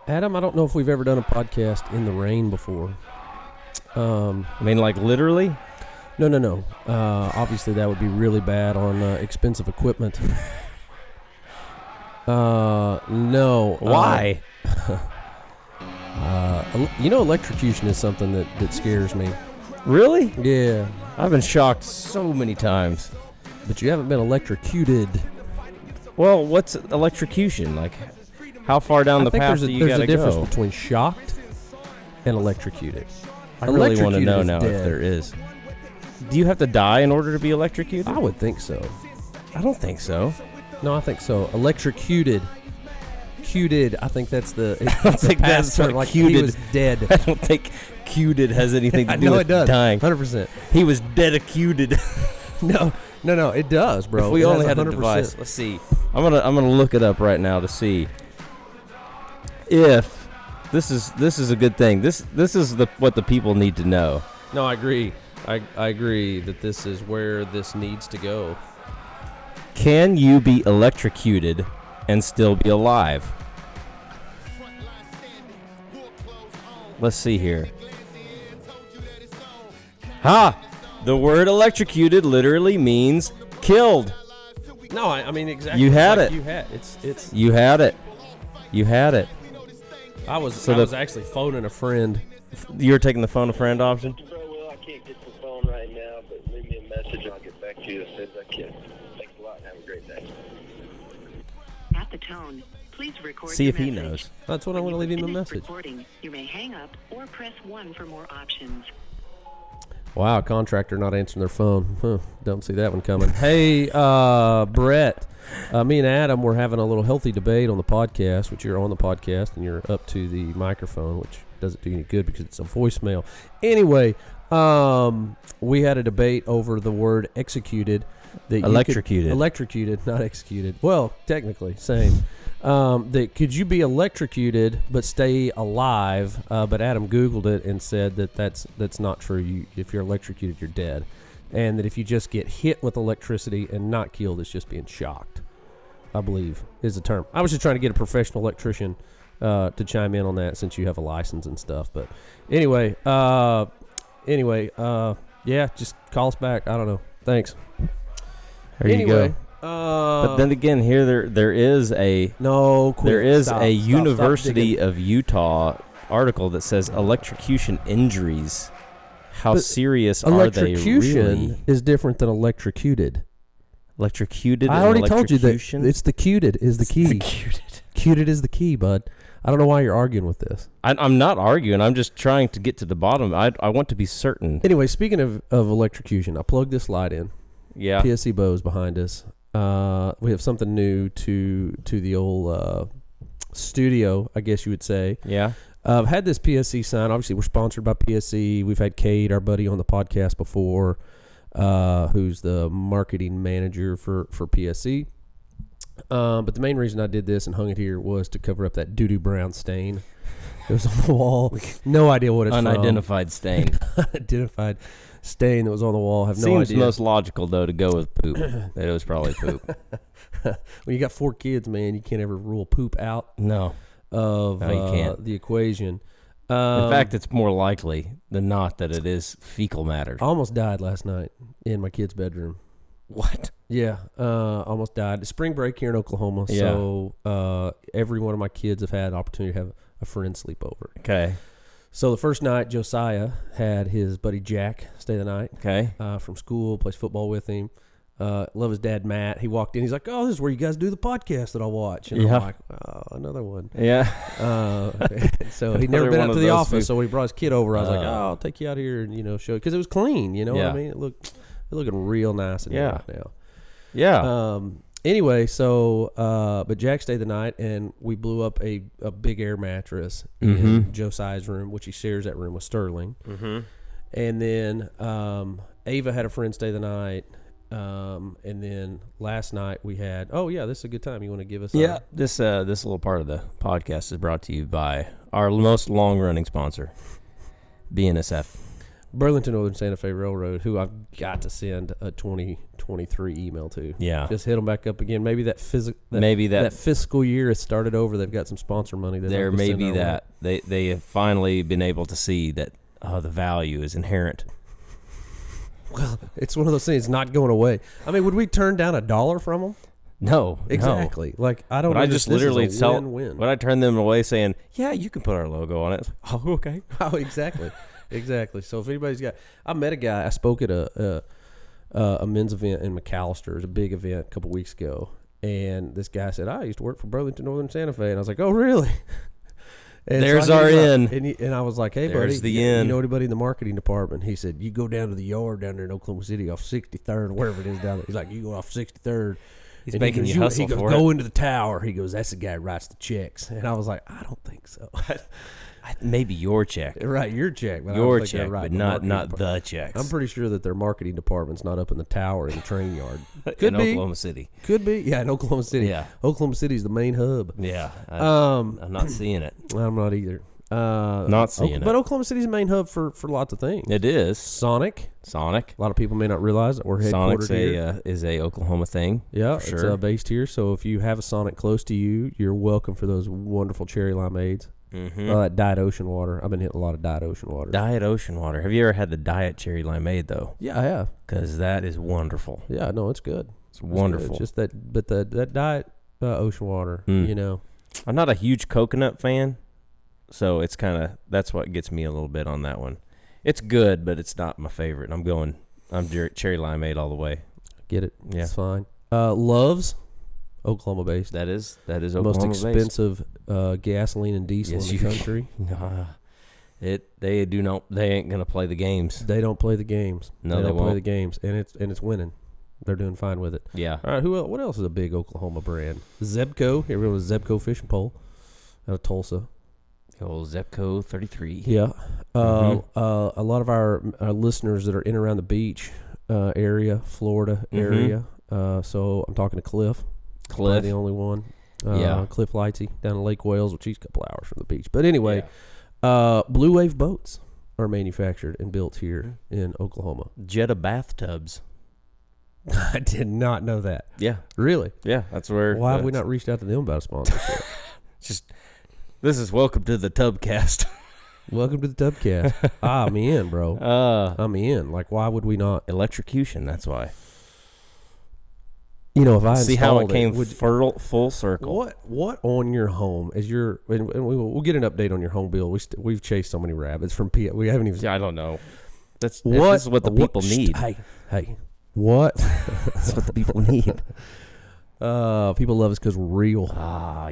Adam, I don't know if we've ever done a podcast in the rain before. I mean, like literally? No. Obviously, that would be really bad on expensive equipment. No. Why? Electrocution is something that scares me. Really? Yeah. I've been shocked so many times. But you haven't been electrocuted. Well, what's electrocution? Like, how far down the path do you got to go? There's a difference between shocked and electrocuted. I really want to know now if there is. Do you have to die in order to be electrocuted? I would think so. I don't think so. No, I think so. Electrocuted. Cuted. I think that's the. I don't think that's what like cuted. He was dead. I don't think cuted has anything to do no, with it does. dying. 100%. He was dedicated. No, it does, bro. If we only had a device. Let's see. I'm gonna look it up right now to see if this is a good thing. This is what the people need to know. No, I agree. I agree that this is where this needs to go. Can you be electrocuted and still be alive? Let's see here. The word electrocuted literally means killed. No, I mean exactly. You had like it. You had it's. You had it. You had it. I was actually phoning a friend. You were taking the phone a friend option? Well, I can't get to the phone right now, but leave me a message and I'll get back to you as soon as I can. Thanks a lot and have a great day. At the tone, please record. See if he message. knows. That's what I'm going to leave him a message. Recording, you may hang up or press 1 for more options. Wow, contractor not answering their phone. Huh, don't see that one coming. Hey, Brett, me and Adam were having a little healthy debate on the podcast, which you're on the podcast and you're up to the microphone, which doesn't do any good because it's a voicemail. Anyway, we had a debate over the word executed. Electrocuted, not executed. Well, technically, same. Could you be electrocuted but stay alive? But Adam Googled it and said that's not true. If you're electrocuted, you're dead. And that if you just get hit with electricity and not killed, it's just being shocked, I believe, is the term. I was just trying to get a professional electrician to chime in on that since you have a license and stuff. But anyway, yeah, just call us back. I don't know. Thanks. There you go. But then again, here there is a University of Utah article that says electrocution injuries. How serious are they really? Electrocution is different than electrocuted. Electrocuted. I already told you that it's the cuted is the key. Cuted is the key, bud. I don't know why you're arguing with this. I'm not arguing. I'm just trying to get to the bottom. I want to be certain. Anyway, speaking of electrocution, I plugged this light in. Yeah. PSE Bose behind us. We have something new to the old studio, I guess you would say. Yeah. I've had this PSE sign. Obviously, we're sponsored by PSE. We've had Cade, our buddy, on the podcast before, who's the marketing manager for PSE. But the main reason I did this and hung it here was to cover up that doo-doo brown stain. It was on the wall. No idea what it's Unidentified stain. Unidentified stain that was on the wall. Have no idea. Seems most logical, though, to go with poop. That it was probably poop. When you got 4 kids, man, you can't ever rule poop out No. of No, you can't. the equation. In fact, it's more likely than not that it is fecal matter. I almost died last night in my kid's bedroom. What? Yeah, almost died. It's spring break here in Oklahoma, Yeah. so every one of my kids have had an opportunity to have a friend sleep over. Okay. So the first night, Josiah had his buddy Jack stay the night. Okay. From school, plays football with him. Love his dad, Matt. He walked in. He's like, "Oh, this is where you guys do the podcast that I watch." And Yeah. I'm like, "Oh, another one." Yeah. So he'd never been one up to of the those office. So when he brought his kid over, I was like, "Oh, I'll take you out here and show," because it was clean. You know what I mean? It looked looking real nice in here right now. Yeah. Anyway, so but Jack stayed the night, and we blew up a big air mattress in Josiah's room, which he shares that room with Sterling. Mm-hmm. And then Ava had a friend stay the night. And then last night we had, this is a good time. You want to give us this little part of the podcast is brought to you by our most long-running sponsor, BNSF. Burlington Northern Santa Fe Railroad, who I've got to send a 20 2023 email too. Yeah. Just hit them back up again. Maybe that fiscal year has started over. They've got some sponsor money. There may be that. They have finally been able to see that the value is inherent. Well, it's one of those things. It's not going away. I mean, would we turn down $1 from them? No, exactly. No. Like I don't. Would I just literally tell? Win-win. Would I turn them away saying, "Yeah, you can put our logo on it"? Oh, okay. Oh, exactly, exactly. So if anybody's got, I met a guy. I spoke at a men's event in McAllister. It was a big event a couple weeks ago, and this guy said, "I used to work for Burlington Northern Santa Fe," and I was like, "Oh, really?" And there's so our in. And I was like, "Hey, there's buddy, the you in. know anybody in the marketing department?" He said, "You go down to the yard down there in Oklahoma City off 63rd, wherever it is down there." He's like, "You go off 63rd." He's making you hustle for it. He goes, "Go into the tower." He goes, "That's the guy who writes the checks." And I was like, "I don't think so." Maybe your check. Right, your check. But your check, but not the checks. I'm pretty sure that their marketing department's not up in the tower in the train yard. Could be. Oklahoma City. Could be. Yeah, in Oklahoma City. Yeah. Oklahoma City's the main hub. Yeah. I'm not seeing it. I'm not either. Not seeing it. But Oklahoma City's the main hub for lots of things. It is. Sonic. A lot of people may not realize that we're headquartered here. Is a Oklahoma thing. Yeah, sure. It's based here. So if you have a Sonic close to you, you're welcome for those wonderful cherry limeades. Mm-hmm. That Diet Ocean water. I've been hitting a lot of Diet Ocean water. Diet Ocean water. Have you ever had the Diet Cherry Limeade though? Yeah, I have. Because that is wonderful. Yeah, no, it's good. It's wonderful. Good. Just that Diet Ocean water. You know, I'm not a huge coconut fan, so it's that's what gets me a little bit on that one. It's good, but it's not my favorite. I'm cherry limeade all the way. Get it? Yeah, it's fine. Love's Oklahoma based. That is the most expensive gasoline and diesel in the country. They ain't gonna play the games. They don't play the games. No, they don't won't play the games, and it's winning. They're doing fine with it. Yeah. All right. What else is a big Oklahoma brand? Zebco. Everyone was Zebco Fishing Pole out of Tulsa. Old Zebco 33. Yeah. A lot of our listeners that are in around the beach area, Florida area. So I'm talking to Cliff. Cliff, the only one. Yeah. Cliff Lightsey down in Lake Wales, which he's a couple hours from the beach. But anyway, Blue Wave boats are manufactured and built here in Oklahoma. Jetta bathtubs. I did not know that. Yeah. Really? Yeah, that's where. Why have we not reached out to them about a sponsorship? This is welcome to the Tubcast. Welcome to the Tubcast. I'm in, bro. I'm in. Like, why would we not? Electrocution, that's why. You know, if I see how it came full circle. What on your home is your? And we'll get an update on your home bill. We've chased so many rabbits from We haven't even. Yeah, I don't know. This is what the people need. Hey, what? That's what the people need. People love us because we're real.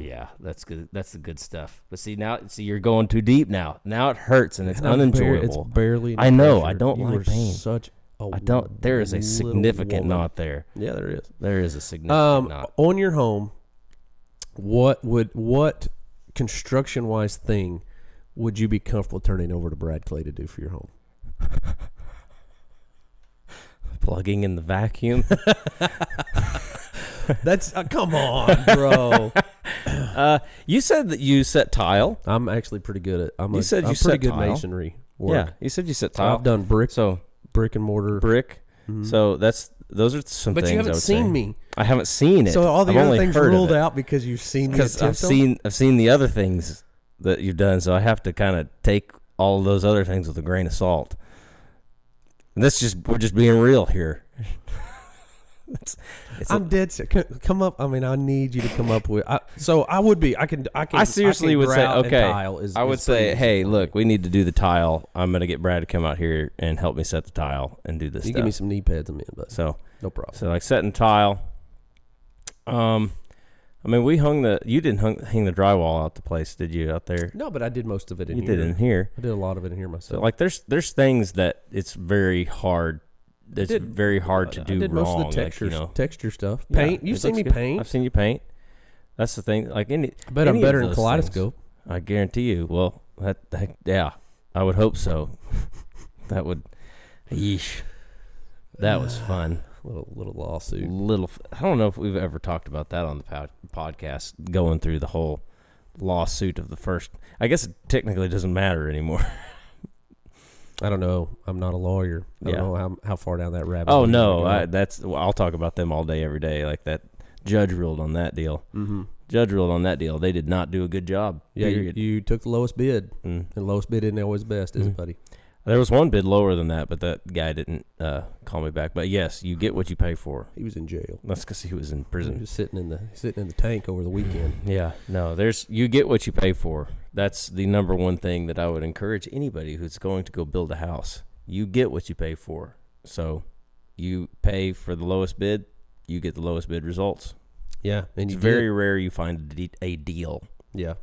Yeah, that's good. That's the good stuff. But see you're going too deep now. Now it hurts and it's unenjoyable. It's barely. I know. Pressure. I don't like pain. There is a significant knot there. Yeah, there is. There is a significant knot. On your home, what construction wise thing would you be comfortable turning over to Brad Clay to do for your home? Plugging in the vacuum. That's come on, bro. You said that you set tile. I'm actually pretty good at. I'm you said you pretty set good tile. masonry work. Yeah, you said you set tile. I've done brick and mortar. Brick. Mm-hmm. So those are some things. But you haven't seen me. I haven't seen it. So all the other things ruled it. out because you've seen me. Because I've seen the other things that you've done. So I have to kind of take all of those other things with a grain of salt. And we're just being real here. I'm dead serious. Come up. I mean, I need you to come up with. I would be. I seriously would say, okay. I would say, hey, look, we need to do the tile. I'm gonna get Brad to come out here and help me set the tile and do this. You stuff. give me some knee pads, I'm in. But so no problem. So like setting tile. I mean, you didn't hang the drywall out the place, did you, out there? No, but I did most of it in here. You did in here. I did a lot of it in here myself. So like there's things that it's very hard. It's very hard to do wrong. I did most of the texture stuff. Paint. You've seen me paint. I've seen you paint. That's the thing. Like I bet I'm better in Kaleidoscope. I guarantee you. Well, yeah, I would hope so. That would. Yeesh. That was fun. Little lawsuit. I don't know if we've ever talked about that on the podcast. Going through the whole lawsuit of the first. I guess it technically doesn't matter anymore. I don't know. I'm not a lawyer. I don't know how far down that rabbit. Oh no, I'll talk about them all day, every day. Like that judge ruled on that deal. Mm-hmm. Judge ruled on that deal. They did not do a good job. Yeah, you took the lowest bid, and lowest bid isn't always best, is it, buddy? There was one bid lower than that, but that guy didn't call me back. But yes, you get what you pay for. He was in jail. That's because he was in prison. He was sitting in the tank over the weekend. Yeah, no, you get what you pay for. That's the number one thing that I would encourage anybody who's going to go build a house. You get what you pay for. So you pay for the lowest bid, you get the lowest bid results. Yeah, and it's very rare you find a deal. Yeah,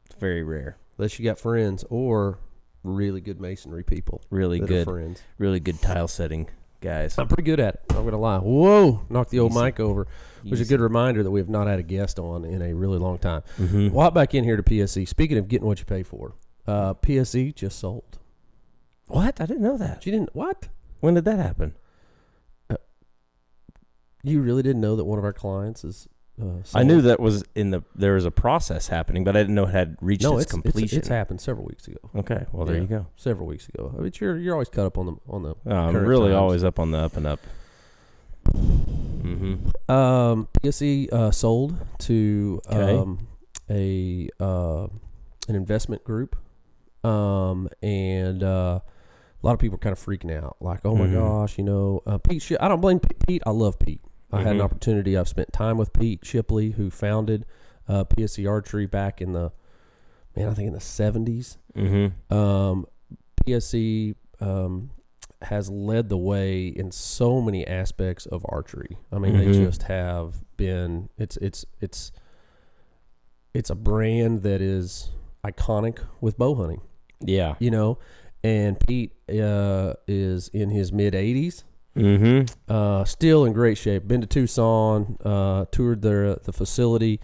it's very rare. Unless you got friends or really good masonry people. Really good friends. Really good tile setting guys. I'm pretty good at it. I'm going to lie. Whoa, knocked the old mic over. Which is a good reminder that we have not had a guest on in a really long time. Mm-hmm. We'll hop back in here to PSE. Speaking of getting what you pay for, PSE just sold. What? I didn't know that. You didn't? What? When did that happen? You really didn't know that one of our clients is sold? I knew that was there was a process happening, but I didn't know it had reached its completion. It's happened several weeks ago. Okay, well there you go. Several weeks ago. I mean, you're always caught up on the. I'm really times. Always up on the up and up. Mm-hmm. PSE sold to an investment group, and a lot of people are kind of freaking out, like, oh my gosh, Pete. I don't blame Pete. I love Pete. I had an opportunity. I've spent time with Pete Shipley, who founded PSE Archery back in the 70s. Mm-hmm. PSE has led the way in so many aspects of archery. I mean, they just have been. It's a brand that is iconic with bow hunting. Yeah, and Pete is in his mid 80s. Mm-hmm. Still in great shape. Been to Tucson, toured the facility.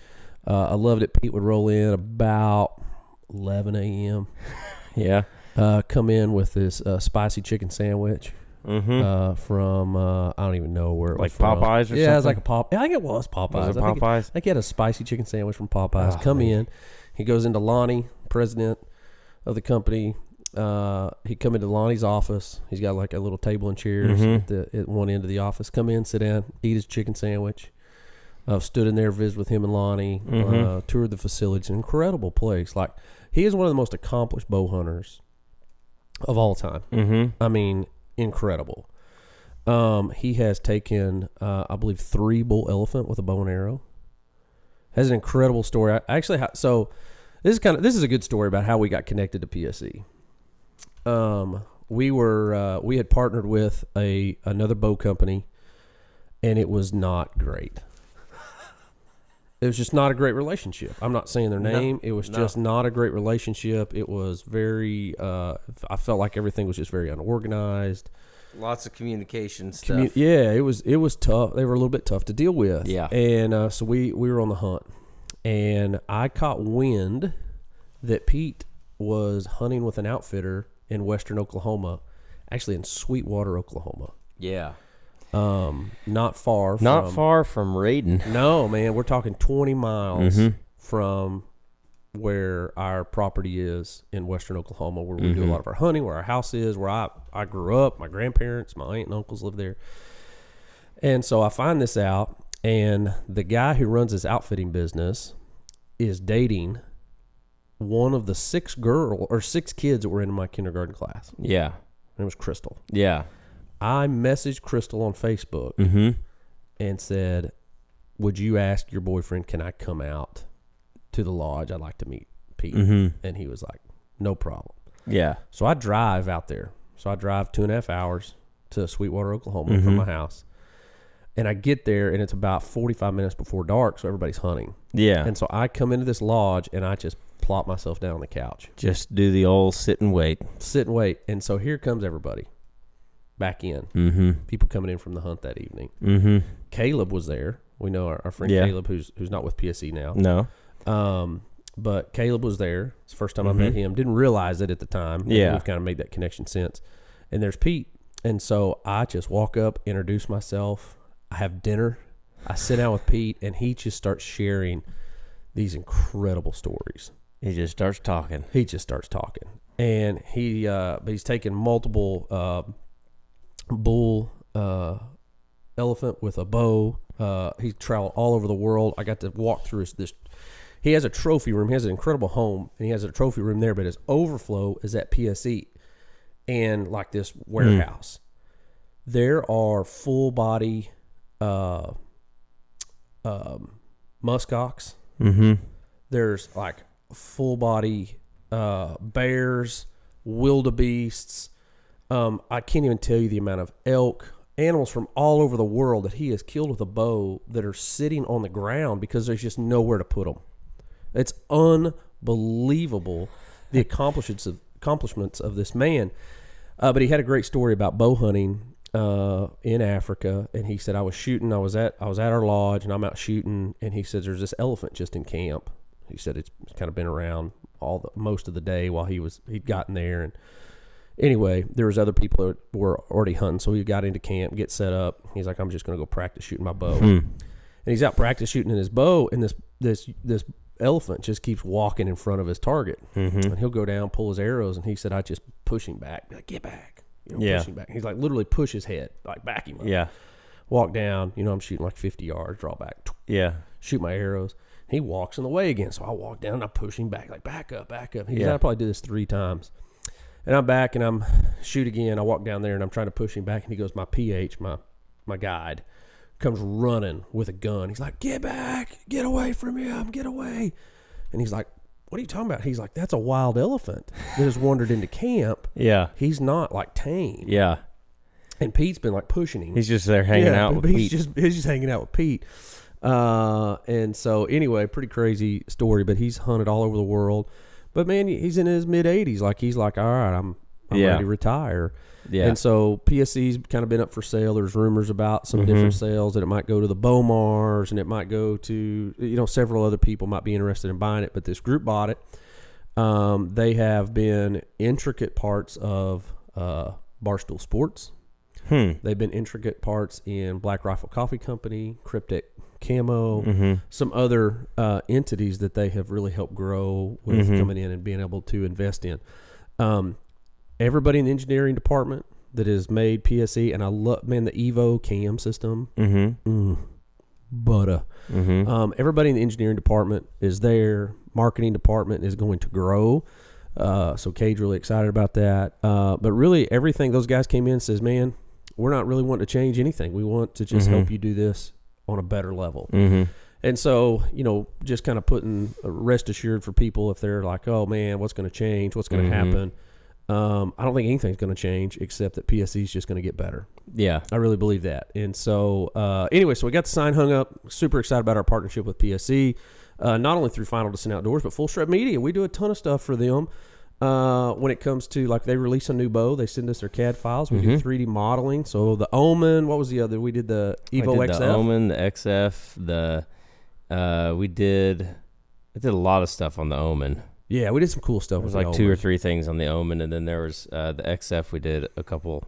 I loved it. Pete would roll in about 11 a.m. Yeah. Come in with this spicy chicken sandwich from I don't even know where it was from. Popeyes or something? Yeah, it was like a Popeyes. I think it was Popeyes. Was it Popeyes? I think he had a spicy chicken sandwich from Popeyes. Come in. He goes into Lonnie, president of the company. He come into Lonnie's office. He's got like a little table and chairs at one end of the office. Come in, sit down, eat his chicken sandwich. I've stood in there, visited with him and Lonnie, toured the facility. It's an incredible place. Like, he is one of the most accomplished bow hunters of all time. Mm-hmm. I mean, incredible. He has taken, I believe, 3 bull elephant with a bow and arrow. Has an incredible story. So this is a good story about how we got connected to PSE. We had partnered with another bow company, and it was not great. It was just not a great relationship. I'm not saying their name. No, it was just not a great relationship. It was very, I felt like everything was just very unorganized. Lots of communication stuff. It was tough. They were a little bit tough to deal with. Yeah. And so we were on the hunt. And I caught wind that Pete was hunting with an outfitter in western Oklahoma, actually in Sweetwater, Oklahoma. Yeah. Not far from Raiden. No, man, we're talking 20 miles from where our property is in western Oklahoma, where we do a lot of our hunting, where our house is, where I grew up. My grandparents, my aunt and uncles live there. And so I find this out, and the guy who runs this outfitting business is dating one of the 6 kids that were in my kindergarten class. Yeah. And it was Crystal. Yeah. I messaged Crystal on Facebook and said, would you ask your boyfriend, can I come out to the lodge? I'd like to meet Pete. And he was like, no problem. Yeah. So I drive out there. So I drive 2.5 hours to Sweetwater, Oklahoma from my house. And I get there, and it's about 45 minutes before dark, so everybody's hunting. Yeah. And so I come into this lodge, and I just plop myself down on the couch. Just do the old sit and wait. Sit and wait. And so here comes everybody back in. People coming in from the hunt that evening. Caleb was there. We know our friend Caleb, who's not with PSE now. No. But Caleb was there. It's the first time I met him. Didn't realize it at the time. Yeah. We've kind of made that connection since. And there's Pete. And so I just walk up, introduce myself. I have dinner. I sit down with Pete, and he just starts sharing these incredible stories. He just starts talking. and he's taken multiple bull elephant with a bow. He traveled all over the world. I got to walk through this. He has a trophy room. He has an incredible home, and he has a trophy room there. But his overflow is at PSE, and like this warehouse. There are full body muskox. Mm-hmm. There's like full body bears, wildebeests. I can't even tell you the amount of elk, animals from all over the world that he has killed with a bow that are sitting on the ground because there's just nowhere to put them. It's unbelievable, the accomplishments of this man. But he had a great story about bow hunting in Africa, and he said, I was at our lodge, and I'm out shooting, and he says there's this elephant just in camp. He said it's kind of been around most of the day while he'd gotten there, and anyway, there was other people that were already hunting, so he got into camp, get set up. He's like, I'm just going to go practice shooting my bow, and he's out practice shooting in his bow, and this elephant just keeps walking in front of his target, and he'll go down, pull his arrows, and he said, I just push him back, like, get back, push him back. He's like literally push his head, like back him up. Yeah. Walk down, I'm shooting like 50 yards, draw back, shoot my arrows. He walks in the way again, so I walk down and I push him back, like back up. He said, I probably did this 3 times. And I'm back and I'm shoot again. I walk down there and I'm trying to push him back, and he goes, my PH, my guide, comes running with a gun. He's like, get back, get away from him, get away. And he's like, what are you talking about? He's like, that's a wild elephant that has wandered into camp. Yeah. He's not like tame. Yeah. And Pete's been like pushing him. He's just there hanging out with Pete. He's just hanging out with Pete. And so anyway, pretty crazy story, but he's hunted all over the world. But man, he's in his mid 80s. Like he's like, all right, I'm ready to retire. Yeah. And so PSE's kind of been up for sale. There's rumors about some different sales, that it might go to the Bomars, and it might go to, several other people might be interested in buying it, but this group bought it. They have been intricate parts of Barstool Sports. They've been intricate parts in Black Rifle Coffee Company, Cryptic Camo, some other entities that they have really helped grow with coming in and being able to invest in. Everybody in the engineering department that has made PSE, and I love, the Evo cam system. Everybody in the engineering department is there. Marketing department is going to grow. So Cade's really excited about that. But really everything, those guys came in and says, man, we're not really wanting to change anything. We want to just help you do this on a better level. And so, just kind of putting rest assured for people if they're like, oh man, what's going to change? What's going to happen? I don't think anything's going to change except that PSE is just going to get better. Yeah. I really believe that. And so, anyway, so we got the sign hung up. Super excited about our partnership with PSE, not only through Final Descent Outdoors, but Full Strap Media. We do a ton of stuff for them. When it comes to, like, they release a new bow, they send us their CAD files. We do 3D modeling. So the Omen, what was the other? We did the Evo XF. The Omen, the XF, I did a lot of stuff on the Omen. Yeah, we did some cool stuff. It was like 2 or 3 things on the Omen, and then there was the XF. We did a couple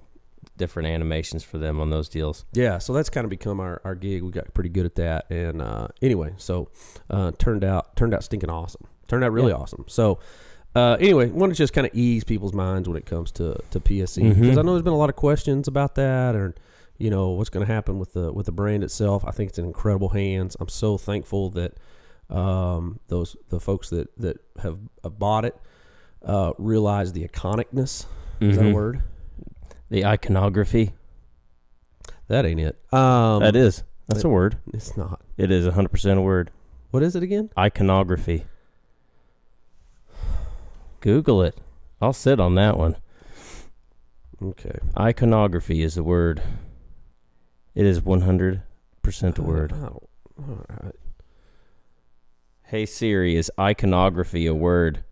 different animations for them on those deals. Yeah, so that's kind of become our gig. We got pretty good at that, and anyway, so turned out stinking awesome. Turned out really awesome. So anyway, want to just kind of ease people's minds when it comes to PSE, because I know there's been a lot of questions about that, or what's going to happen with the brand itself. I think it's in incredible hands. I'm so thankful that the folks that have bought it realize the iconicness. Is that a word? The iconography. That ain't it. That is. That's a word. It's not. It is 100% a word. What is it again? Iconography. Google it. I'll sit on that one. Okay. Iconography is the word. It is 100% a word. All right. Hey Siri, is iconography a word?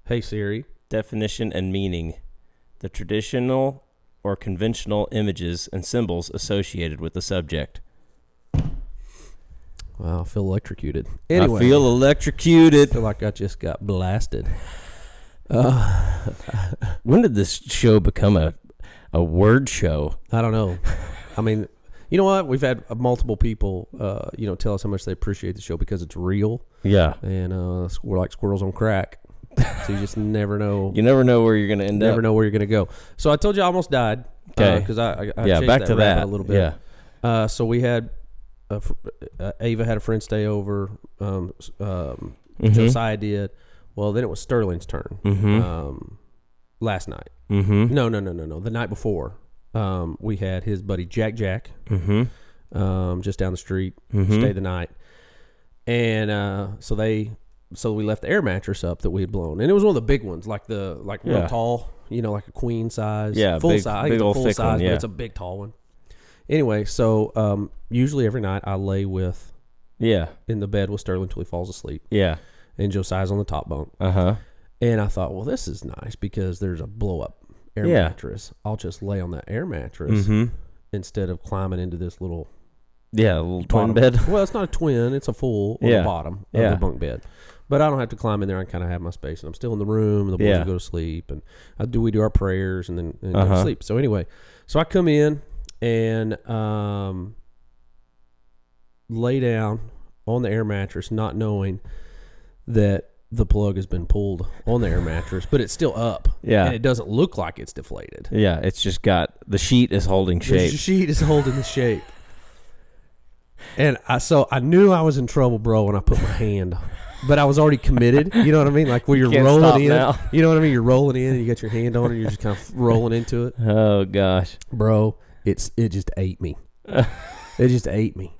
Hey Siri. Definition and meaning. The traditional or conventional images and symbols associated with the subject. Wow, I feel electrocuted. Anyway, I feel electrocuted. I feel like I just got blasted. When did this show become a word show? I don't know. I mean, You know what? We've had multiple people, tell us how much they appreciate the show because it's real. Yeah. And we're like squirrels on crack. So you just never know. You never know where you're going to end up. Never know where you're going to go. So I told you I almost died. Okay. Because I yeah, chased back to that a little bit. Yeah. So we had Ava had a friend stay over. Josiah did. Well, then it was Sterling's turn. Last night. No. The night before, we had his buddy Jack, just down the street, stay the night, and so we left the air mattress up that we had blown, and it was one of the big ones, like real tall, like a queen size, full size. I think it's a full size, but it's a big tall one. Anyway, so usually every night I lay with in the bed with Sterling until he falls asleep. Yeah, and Josiah's on the top bunk. And I thought, well, this is nice because there's a blow-up air mattress. I'll just lay on that air mattress instead of climbing into this little twin bed. Well, it's not a twin. It's a full on the bottom of the bunk bed. But I don't have to climb in there. I kind of have my space. And I'm still in the room. And the boys will go to sleep. And we do our prayers and then go to sleep. So anyway, I come in and lay down on the air mattress not knowing that the plug has been pulled on the air mattress, but it's still up. Yeah. And it doesn't look like it's deflated. Yeah, it's just got, the sheet is holding shape. The sheet is holding the shape. And I knew I was in trouble, bro, when I put my hand, but I was already committed. You know what I mean? Like where you're rolling in. Now. You know what I mean? You're rolling in and you got your hand on it and you're just kind of rolling into it. Oh, gosh. Bro, it just ate me. It just ate me.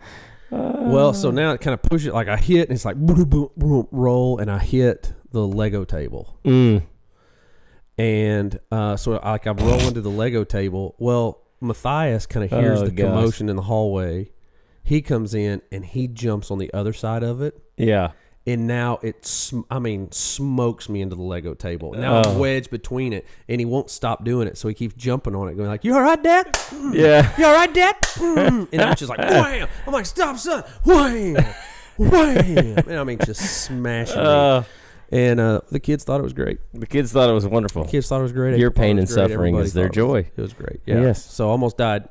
Well, so now it kind of pushes it, like I hit and it's like boom, boom, boom, roll, and I hit the Lego table. And so I roll into the Lego table. Well, Matthias kind of hears the commotion in the hallway. He comes in and he jumps on the other side of it. Yeah. And now smokes me into the Lego table. Now I'm wedged between it, and he won't stop doing it. So he keeps jumping on it, going like, "You all right, Dad? Yeah. You all right, Dad?" And I'm just like, wham! I'm like, "Stop, son!" Wham! Wham! And just smashing me. And the kids thought it was great. The kids thought it was wonderful. The kids thought it was great. Your pain and suffering is their joy. It was great. Yeah. Yes. So almost died.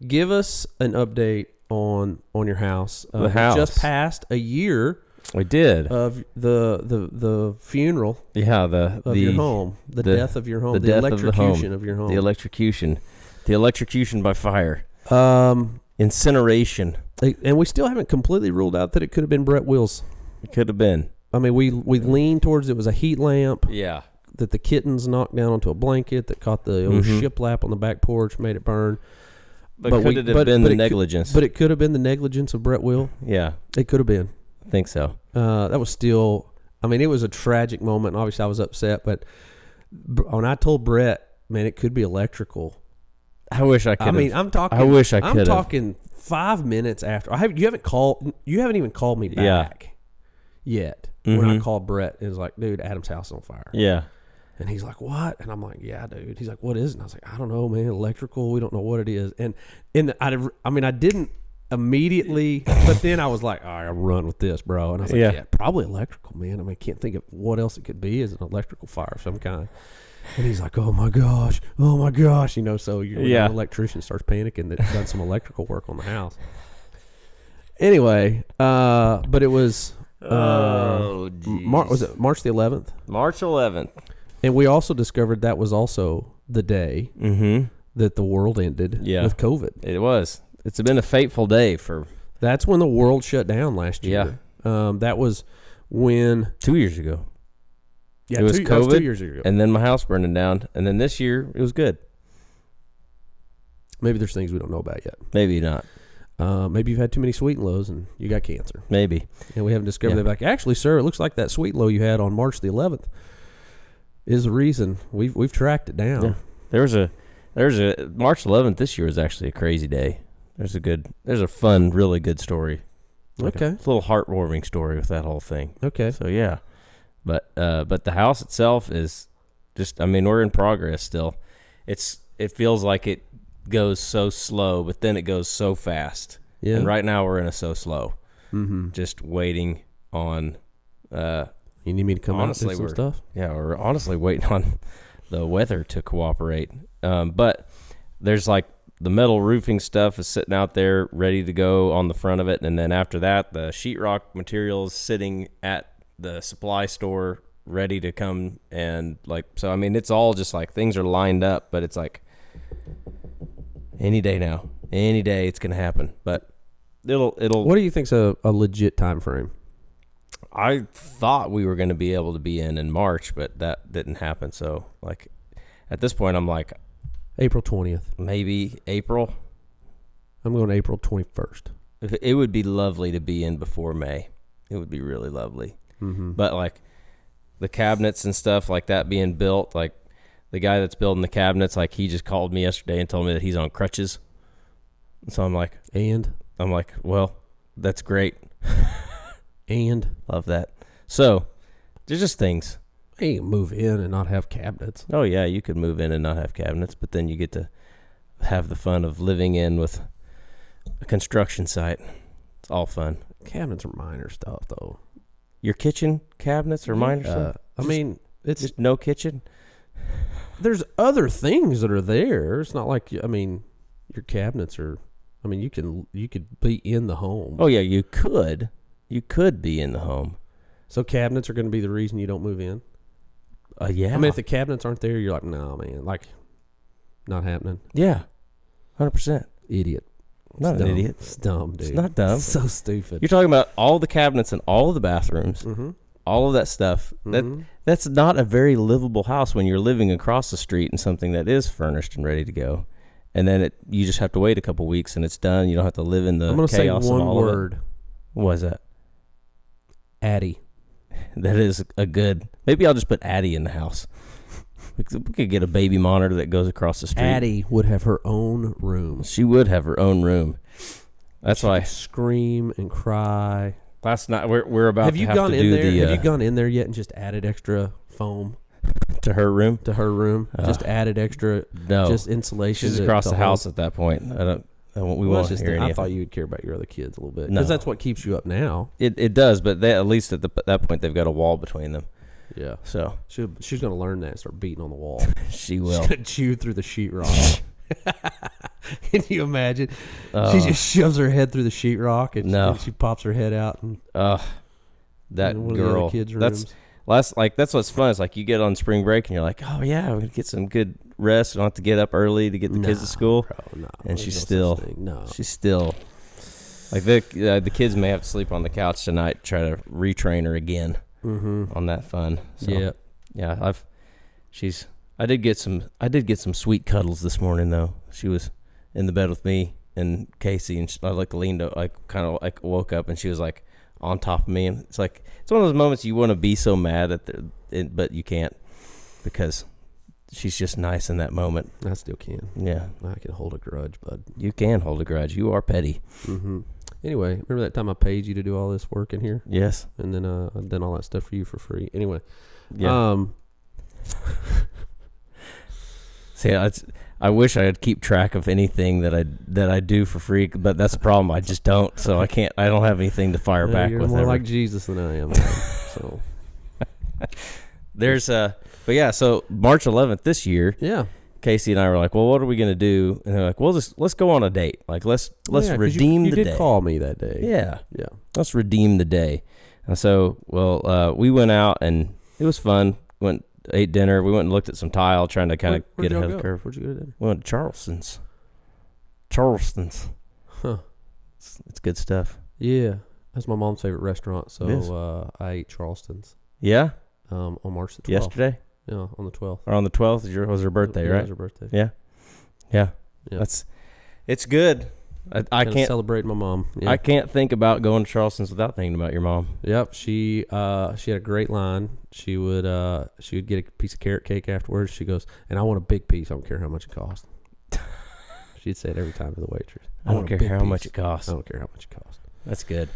Give us an update on your house. The house just passed a year. We did of the funeral. Yeah, your home, the death of your home, the electrocution of your home, the electrocution by fire, incineration, and we still haven't completely ruled out that it could have been Brett Wills. It could have been. I mean, we leaned towards it was a heat lamp. Yeah, that the kittens knocked down onto a blanket that caught the old shiplap on the back porch, made it burn. But could it have been the negligence? But it could have been the negligence of Brett Will. Yeah, it could have been. I think so. That was still, it was a tragic moment. And obviously, I was upset. But when I told Brett, man, it could be electrical. I wish I could. I'm talking. I wish I could. I'm talking 5 minutes after. You haven't even called me back yet. When I called Brett, it was like, dude, Adam's house is on fire. Yeah. And he's like, what? And I'm like, yeah, dude. He's like, what is it? And I was like, I don't know, man. Electrical. We don't know what it is. And I didn't immediately, but then I was like, all right, I'll run with this, bro. And I was like, yeah, probably electrical, man. I can't think of what else it could be. Is an electrical fire of some kind. And he's like, oh my gosh. So an electrician starts panicking that done some electrical work on the house. Anyway, but it was was it March the 11th? March 11th. And we also discovered that was also the day that the world ended with COVID. It was. It's been a fateful day for. That's when the world shut down last year. Yeah. That was when 2 years ago. Yeah, it was COVID. That was 2 years ago. And then my house burning down. And then this year it was good. Maybe there's things we don't know about yet. Maybe not. Maybe you've had too many sweet and lows and you got cancer. Maybe. And we haven't discovered that. Like, actually, sir, it looks like that sweet low you had on March the 11th is the reason. We've tracked it down. Yeah. There's a March 11th this year was actually a crazy day. There's a fun, really good story. Like a little heartwarming story with that whole thing. Okay. So yeah, but the house itself is just. We're in progress still. It feels like it goes so slow, but then it goes so fast. Yeah. And right now we're in a so slow. Mm-hmm. Just waiting on. You need me to come out and do some stuff? Yeah, we're honestly waiting on the weather to cooperate. But there's like the metal roofing stuff is sitting out there ready to go on the front of it. And then after that, the sheetrock material is sitting at the supply store ready to come. And like, so, I mean, it's all just like things are lined up, but it's like any day now, any day it's going to happen. But it'll. What do you think's a legit time frame? I thought we were going to be able to be in March, but that didn't happen. So like at this point, I'm like, April 20th. Maybe April. I'm going April 21st. It would be lovely to be in before May. It would be really lovely. Mm-hmm. But like the cabinets and stuff like that being built, like the guy that's building the cabinets, like he just called me yesterday and told me that he's on crutches. So I'm like, well, that's great. And love that. So there's just things. You can move in and not have cabinets. Oh, yeah, you could move in and not have cabinets, but then you get to have the fun of living in with a construction site. It's all fun. Cabinets are minor stuff, though. Your kitchen cabinets are minor stuff? I mean, it's just no kitchen? There's other things that are there. It's not like, I mean, your cabinets are, I mean, you could be in the home. Oh, yeah, you could. You could be in the home. So cabinets are going to be the reason you don't move in? Yeah. I mean, if the cabinets aren't there, you're like, no, man, like, not happening. Yeah, 100%. Idiot. Not an idiot. It's dumb, dude. It's not dumb. It's so stupid. You're talking about all the cabinets in all of the bathrooms, mm-hmm. all of that stuff. Mm-hmm. That's not a very livable house when you're living across the street in something that is furnished and ready to go. And then you just have to wait a couple weeks and it's done. You don't have to live in the I'm gonna chaos say one of all word. of it. What is that? Addie. That is a good. Maybe I'll just put Addie in the house. We could get a baby monitor that goes across the street. Addie would have her own room. She would have her own room. That's why I scream and cry. Last night we're about have you to have gone to in do there? the. Have you gone in there yet and just added extra foam to her room? To her room, just added extra. No, just insulation. She's across the house at that point. We won't hear anything. I thought you would care about your other kids a little bit because that's what keeps you up now. It does, but at least at that point they've got a wall between them. Yeah. So she's going to learn that and start beating on the wall. She will. She's going to chew through the sheetrock. Can you imagine? She just shoves her head through the sheetrock and she pops her head out and that girl. Kids' rooms. That's what's fun. It's like you get on spring break and you're like, oh yeah, we're gonna get some good rest. I don't have to get up early to get the kids to school. Bro, and she's still like the kids may have to sleep on the couch tonight. Try to retrain her again on that fun. So, yeah. I did get some sweet cuddles this morning though. She was in the bed with me and Casey, and I woke up and she was like on top of me, and it's one of those moments you want to be so mad at but you can't because she's just nice in that moment. I still can. Yeah, I can hold a grudge, bud. You can hold a grudge. You are petty. Mm-hmm. Anyway, remember that time I paid you to do all this work in here? Yes. And then I've done all that stuff for you for free. Anyway, yeah. See, I wish I could keep track of anything that I do for free, but that's the problem. I just don't, so I can't. I don't have anything to fire back you're with. More like Jesus than I am. So there's but yeah. So March 11th this year. Yeah. Casey and I were like, well, what are we gonna do? And they're like, well, let's go on a date. Like let's redeem the day. You did call me that day. Yeah. Yeah. Let's redeem the day. And so, we went out and it was fun. Ate dinner. We went and looked at some tile, trying to kind of get ahead of the curve. Where'd you go to dinner? We went to Charleston's. Huh. It's good stuff. Yeah. That's my mom's favorite restaurant. So I ate Charleston's. Yeah? On March the 12th. Yesterday? Yeah, on the 12th. Or on the 12th was her birthday, right? It was her birthday. Yeah. Yeah. It's good. I can't celebrate my mom. Yeah. I can't think about going to Charleston's without thinking about your mom. Yep, she had a great line. She would get a piece of carrot cake afterwards. She goes, and I want a big piece. I don't care how much it costs. She'd say it every time to the waitress. I don't care how much it costs. I don't care how much it costs. That's good.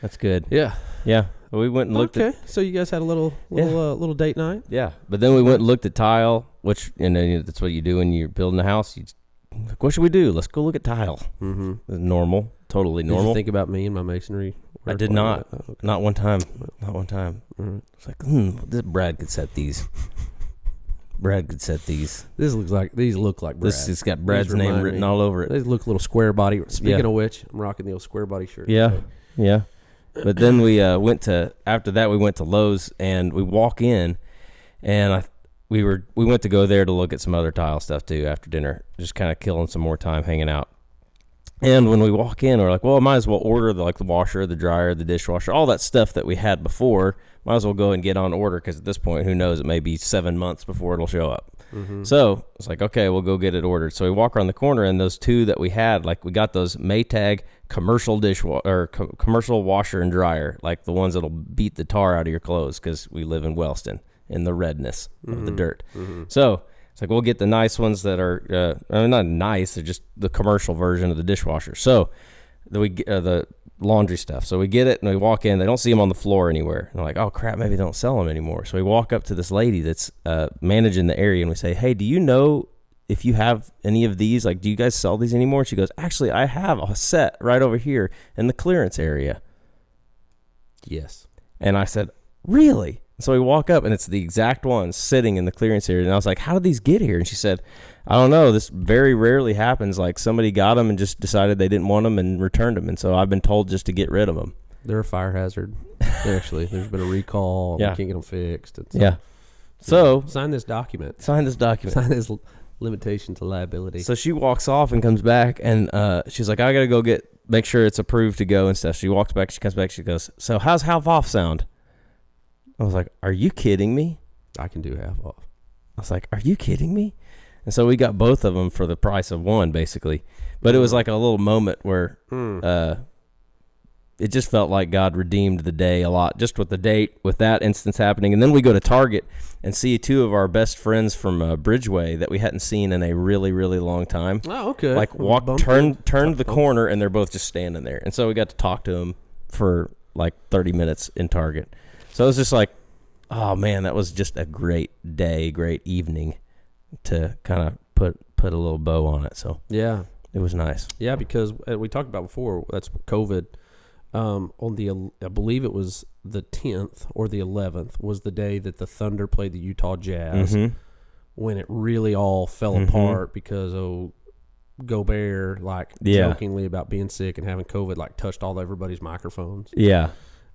That's good. Yeah. Yeah. We went and looked at. Okay. So you guys had a little date night. Yeah, but then we went and looked at tile, which that's what you do when you're building a house. Like, what should we do? Let's go look at tile. Mm-hmm. Normal, totally normal. Did you think about me and my masonry work? I did not. Okay. Not one time. Not one time. Mm-hmm. It's like, this Brad could set these. Brad could set these. These look like Brad. This has got Brad's name written all over it. They look a little square body. Speaking of which, I'm rocking the old square body shirt. Yeah, today. yeah. But then we went to Lowe's, and we walk in, and we went to go there to look at some other tile stuff too after dinner, just kind of killing some more time hanging out. And when we walk in, we're like, well, I might as well order the washer, the dryer, the dishwasher, all that stuff that we had before. Might as well go and get on order, because at this point, who knows, it may be 7 months before it'll show up. Mm-hmm. So it's like, okay, we'll go get it ordered. So we walk around the corner, and those two that we had, like, we got those Maytag commercial commercial washer and dryer, like the ones that'll beat the tar out of your clothes, because we live in Wellston in the redness of the dirt. Mm-hmm. So it's like, we'll get the nice ones that are, not nice, they're just the commercial version of the dishwasher. So the laundry stuff. So we get it, and we walk in. They don't see them on the floor anywhere. And they're like, oh, crap, maybe they don't sell them anymore. So we walk up to this lady that's managing the area, and we say, hey, do you know if you have any of these? Like, do you guys sell these anymore? She goes, actually, I have a set right over here in the clearance area. Yes. And I said, really? So we walk up, and it's the exact ones sitting in the clearance area. And I was like, how did these get here? And she said, I don't know. This very rarely happens. Like, somebody got them and just decided they didn't want them and returned them. And so I've been told just to get rid of them. They're a fire hazard. There's been a recall. Yeah. We can't get them fixed. So sign this document. Sign this limitation to liability. So she walks off and comes back, and she's like, I got to go make sure it's approved to go and stuff. She walks back. She comes back. She goes, so how's half off sound? I was like, are you kidding me? I can do half off. I was like, are you kidding me? And so we got both of them for the price of one, basically. But it was like a little moment where it just felt like God redeemed the day a lot, just with the date, with that instance happening. And then we go to Target and see two of our best friends from Bridgeway that we hadn't seen in a really, really long time. Oh, okay. Like, turned the corner, and they're both just standing there. And so we got to talk to them for like 30 minutes in Target. So it was just like, oh, man, that was just a great day, great evening to kind of put a little bow on it. So yeah, it was nice. Yeah, because we talked about before, that's COVID. On I believe it was the 10th or the 11th was the day that the Thunder played the Utah Jazz, when it really all fell apart because Gobert, like, jokingly about being sick and having COVID, like, touched all everybody's microphones. Yeah.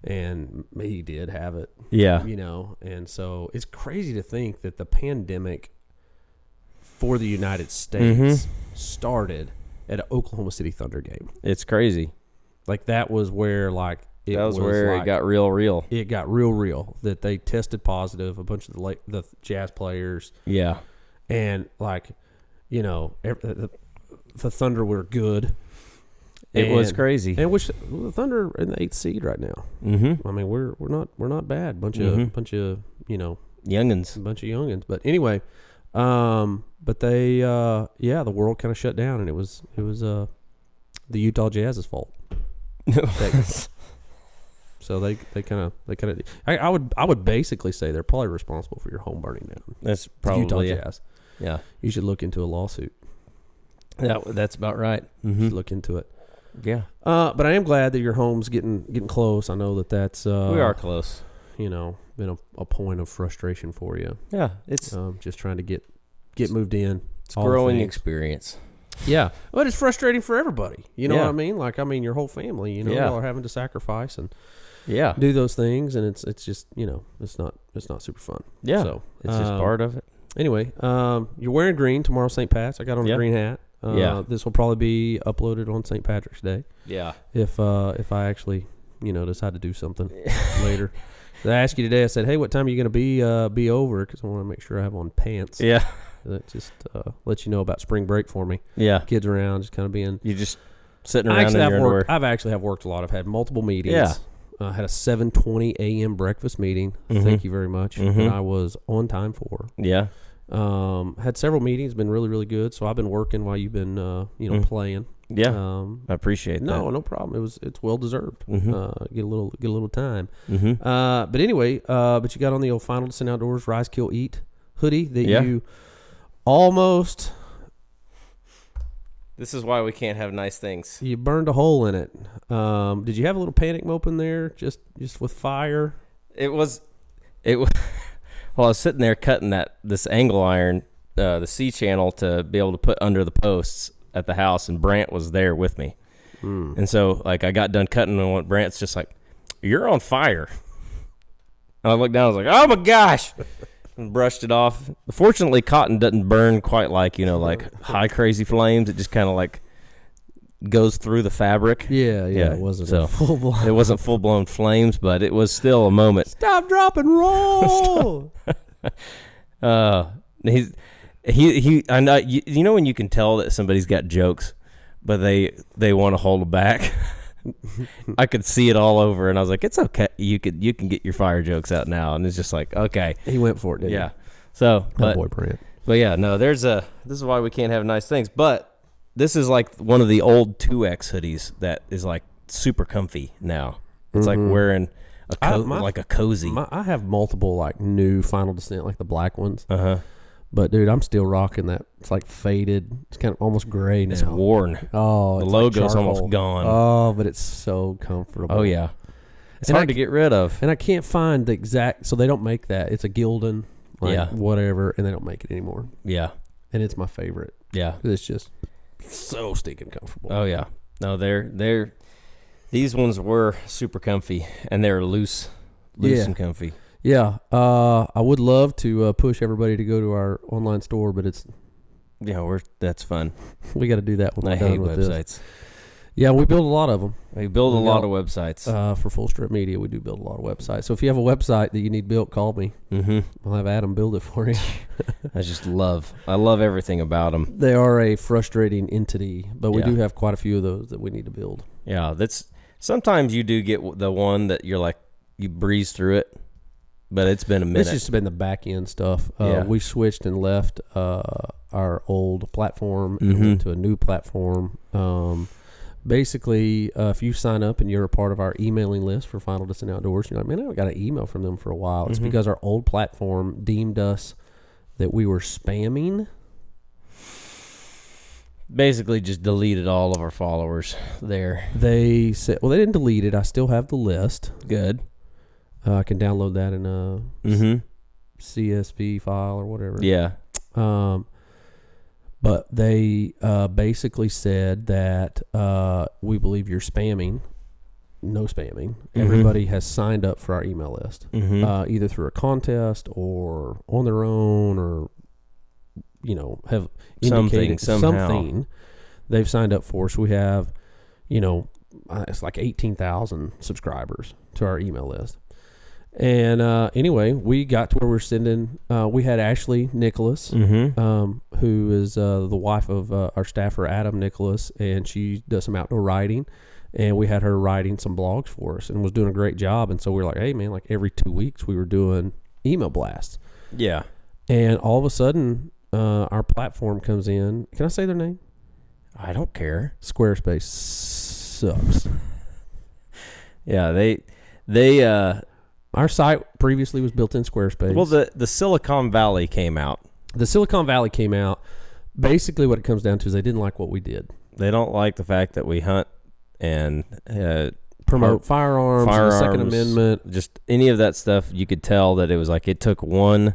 And he did have it. Yeah. You know, and so it's crazy to think that the pandemic for the United States started at an Oklahoma City Thunder game. It's crazy. Like, that was where, like, it got real. It got real. That they tested positive, a bunch of the Jazz players. Yeah. And, like, you know, the Thunder were good. It was crazy. And which the Thunder are in the 8th seed right now. Mm-hmm. I mean, we're not bad. Bunch of you know, youngins. A bunch of youngins. But anyway, but they the world kind of shut down, and it was the Utah Jazz's fault. So they kind of I would basically say they're probably responsible for your home burning down. That's probably Utah Jazz. Yeah. You should look into a lawsuit. Yeah, that's about right. Look into it. Yeah. But I am glad that your home's getting close. I know that's we are close. You know, been a point of frustration for you. Yeah, it's just trying to get moved in. It's a growing experience. Yeah, but it's frustrating for everybody. You know what I mean? Like, I mean, your whole family. You know, y'all are having to sacrifice and do those things, and it's just, you know, it's not super fun. Yeah, so it's just part of it. Anyway, you're wearing green tomorrow, St. Pat's. I got on a green hat. This will probably be uploaded on St. Patrick's Day. Yeah. If I actually, you know, decide to do something later. I asked you today. I said, "Hey, what time are you going to be over?" Because I want to make sure I have on pants. Yeah. That just let you know about spring break for me. Yeah. Kids around, just kind of being. You just sitting around in your underwear. I've actually worked a lot. I've had multiple meetings. Yeah. Had a 7:20 a.m. breakfast meeting. Thank you very much. And I was on time for. Yeah. Had several meetings, been really, really good. So I've been working while you've been, playing. Yeah, I appreciate that. No problem. It's well deserved. Get a little time. But anyway, but you got on the old Final Descent Outdoors Rise, Kill, Eat hoodie that you almost. This is why we can't have nice things. You burned a hole in it. Did you have a little panic mope in there, just with fire? It was. Well, I was sitting there cutting this angle iron, the C channel to be able to put under the posts at the house, and Brant was there with me. And so, like, I got done cutting, and Brant's just like, "You're on fire." And I looked down, I was like, "Oh my gosh!" and brushed it off. Fortunately, cotton doesn't burn quite like, like high crazy flames. It just kind of like goes through the fabric. Yeah. It wasn't full blown. It wasn't full blown flames, but it was still a moment. Stop, drop, and roll. I know, you know when you can tell that somebody's got jokes, but they want to hold them back. I could see it all over, and I was like, "It's okay. You can get your fire jokes out now." And it's just like, okay, he went for it, didn't he? So, Boy, Brant. But yeah, no, this is why we can't have nice things. But this is like one of the old 2X hoodies that is like super comfy now. It's like wearing like a cozy. I have multiple like new Final Descent, like the black ones. But dude, I'm still rocking that. It's like faded. It's kind of almost gray now. It's worn. Oh, the it's logo's like almost gone. Oh, but it's so comfortable. Oh yeah, it's hard to get rid of. And I can't find the exact. So they don't make that. It's a Gildan, whatever, and they don't make it anymore. Yeah, and it's my favorite. Yeah, it's just so stinking comfortable. Oh yeah, no, these ones were super comfy, and they're loose and comfy. Yeah, I would love to push everybody to go to our online store, but it's that's fun. We got to do that when I we're done hate with websites. This. Yeah, we build a lot of them. We build a lot of websites for Full Strip Media. We do build a lot of websites. So if you have a website that you need built, call me. I'll have Adam build it for you. I love everything about them. They are a frustrating entity, but we do have quite a few of those that we need to build. Yeah, sometimes you do get the one that you're like you breeze through it. But it's been a minute. It's just been the back end stuff. We switched and left our old platform and went to a new platform. Basically, if you sign up and you're a part of our emailing list for Final Descent Outdoors, you're like, man, I haven't got an email from them for a while. It's because our old platform deemed us that we were spamming. Basically just deleted all of our followers there. They said, well, they didn't delete it. I still have the list. Good. I can download that in a CSV file or whatever. Yeah. But they basically said that we believe you're spamming. No spamming. Everybody has signed up for our email list, either through a contest or on their own, or have indicated something they've signed up for. So we have, it's like 18,000 subscribers to our email list. And anyway, we got to where we're sending. We had Ashley Nicholas, who is the wife of our staffer Adam Nicholas, and she does some outdoor writing. And we had her writing some blogs for us, and was doing a great job. And so we were like, "Hey, man!" Like every 2 weeks, we were doing email blasts. Yeah. And all of a sudden, our platform comes in. Can I say their name? I don't care. Squarespace sucks. Yeah, they. Our site previously was built in Squarespace. Well, the Silicon Valley came out. The Silicon Valley came out. Basically, what it comes down to is they didn't like what we did. They don't like the fact that we hunt and promote firearms, the Second Amendment. Just any of that stuff. You could tell that it was like it took one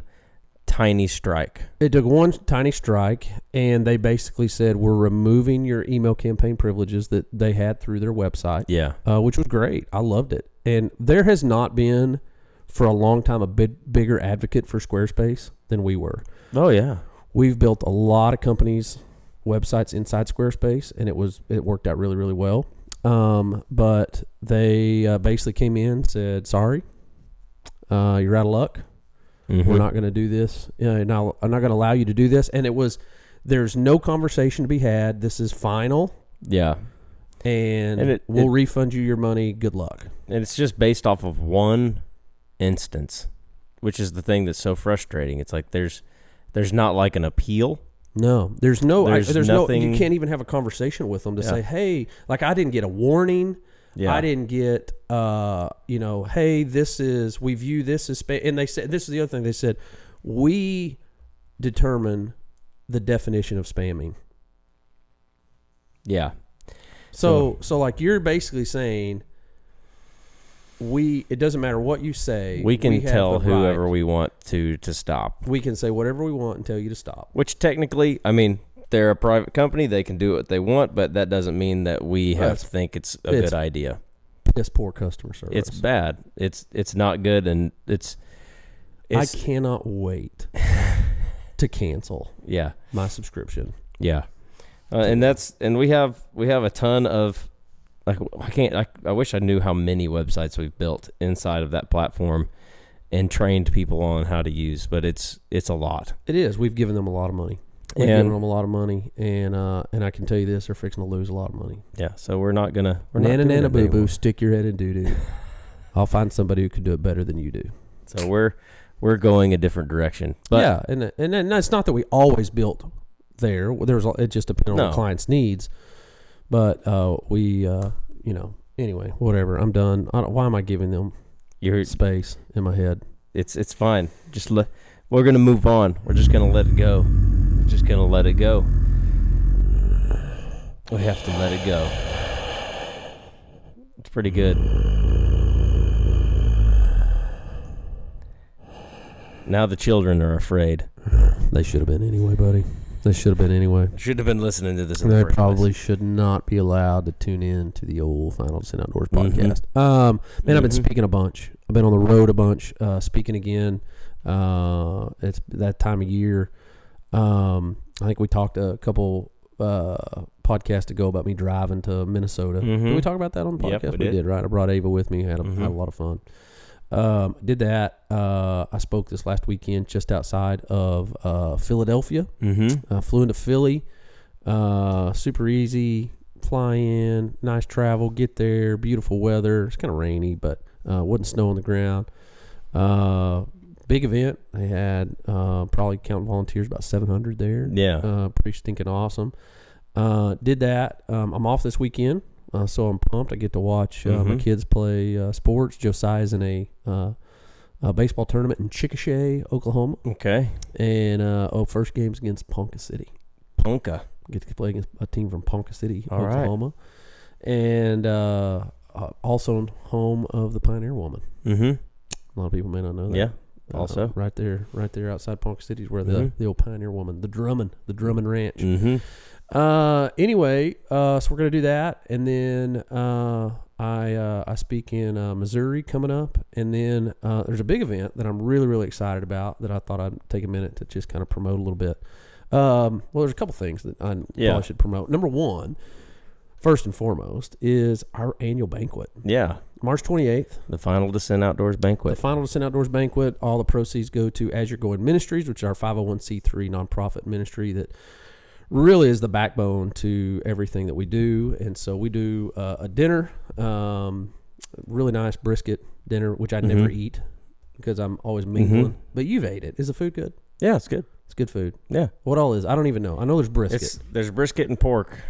tiny strike. It took one tiny strike, and they basically said, we're removing your email campaign privileges that they had through their website. Yeah. Which was great. I loved it. And there has not been, for a long time, a bigger advocate for Squarespace than we were. Oh, yeah. We've built a lot of companies' websites inside Squarespace, and it worked out really, really well. But they basically came in and said, sorry, you're out of luck. We're not going to do this. Now, I'm not going to allow you to do this. And there's no conversation to be had. This is final. Yeah. And we'll refund you your money. Good luck. And it's just based off of one instance, which is the thing that's so frustrating. It's like there's not like an appeal. No, there's nothing. You can't even have a conversation with them to say, hey, like I didn't get a warning. Yeah. I didn't get, hey, we view this as spam. And they said, this is the other thing they said, we determine the definition of spamming. Yeah. So like you're basically saying, it doesn't matter what you say. We can have tell the whoever right. we want to stop. We can say whatever we want and tell you to stop. Which technically, I mean, they're a private company. They can do what they want, but that doesn't mean that we have to think it's a good idea. Piss poor customer service. It's bad. It's not good, and it's I cannot wait to cancel. Yeah, my subscription. Yeah, and we have a ton of I wish I knew how many websites we've built inside of that platform and trained people on how to use, but it's a lot. It is. We've given them a lot of money. We've given them a lot of money, and I can tell you this: they're fixing to lose a lot of money. Yeah, so we're not gonna. Nana boo boo, stick your head in doo doo. I'll find somebody who can do it better than you do. So we're going a different direction. But yeah, and it's not that we always built there. It just depends on the client's needs. But anyway, whatever. I'm done. Why am I giving them space in my head? It's fine. We're gonna move on. We're just gonna let it go. Just gonna let it go. We have to let it go. It's pretty good. Now the children are afraid. They should have been anyway, buddy. They should have been anyway. Should have been listening to this. They probably should not be allowed to tune in to the old Final Descent Outdoors podcast. Man, I've been speaking a bunch. I've been on the road a bunch, speaking again. It's that time of year. I think we talked a couple podcasts ago about me driving to Minnesota. Did we talk about that on the podcast? Yep, we did. Right? I brought Ava with me. Had a lot of fun. Did that. I spoke this last weekend just outside of Philadelphia. Flew into Philly. Super easy. Fly in. Nice travel. Get there. Beautiful weather. It's kind of rainy, but wasn't snow on the ground. Big event. They had probably counting volunteers about 700 there. Yeah. Pretty stinking awesome. Did that. I'm off this weekend. So I'm pumped. I get to watch my kids play sports. Josiah's in a baseball tournament in Chickasha, Oklahoma. Okay. And first game's against Ponca City. Ponca. Get to play against a team from Ponca City, All Oklahoma. Right. And also home of the Pioneer Woman. A lot of people may not know that. Yeah. Also, right there outside Ponca City is where the old Pioneer Woman, the Drummond Ranch. Anyway, so we're gonna do that, and then I speak in Missouri coming up, and then there's a big event that I'm really, really excited about that I thought I'd take a minute to just kind of promote a little bit. Well, there's a couple things that I probably should promote. Number one, first and foremost, is our annual banquet. Yeah. March 28th. The Final Descent Outdoors Banquet. The Final Descent Outdoors Banquet. All the proceeds go to As You're Going Ministries, which is our 501c3 nonprofit ministry that really is the backbone to everything that we do. And so we do a dinner, really nice brisket dinner, which I never eat because I'm always mingling. But you've ate it. Is the food good? Yeah, it's good. It's good food. Yeah. What all is? I don't even know. I know there's brisket. There's brisket and pork.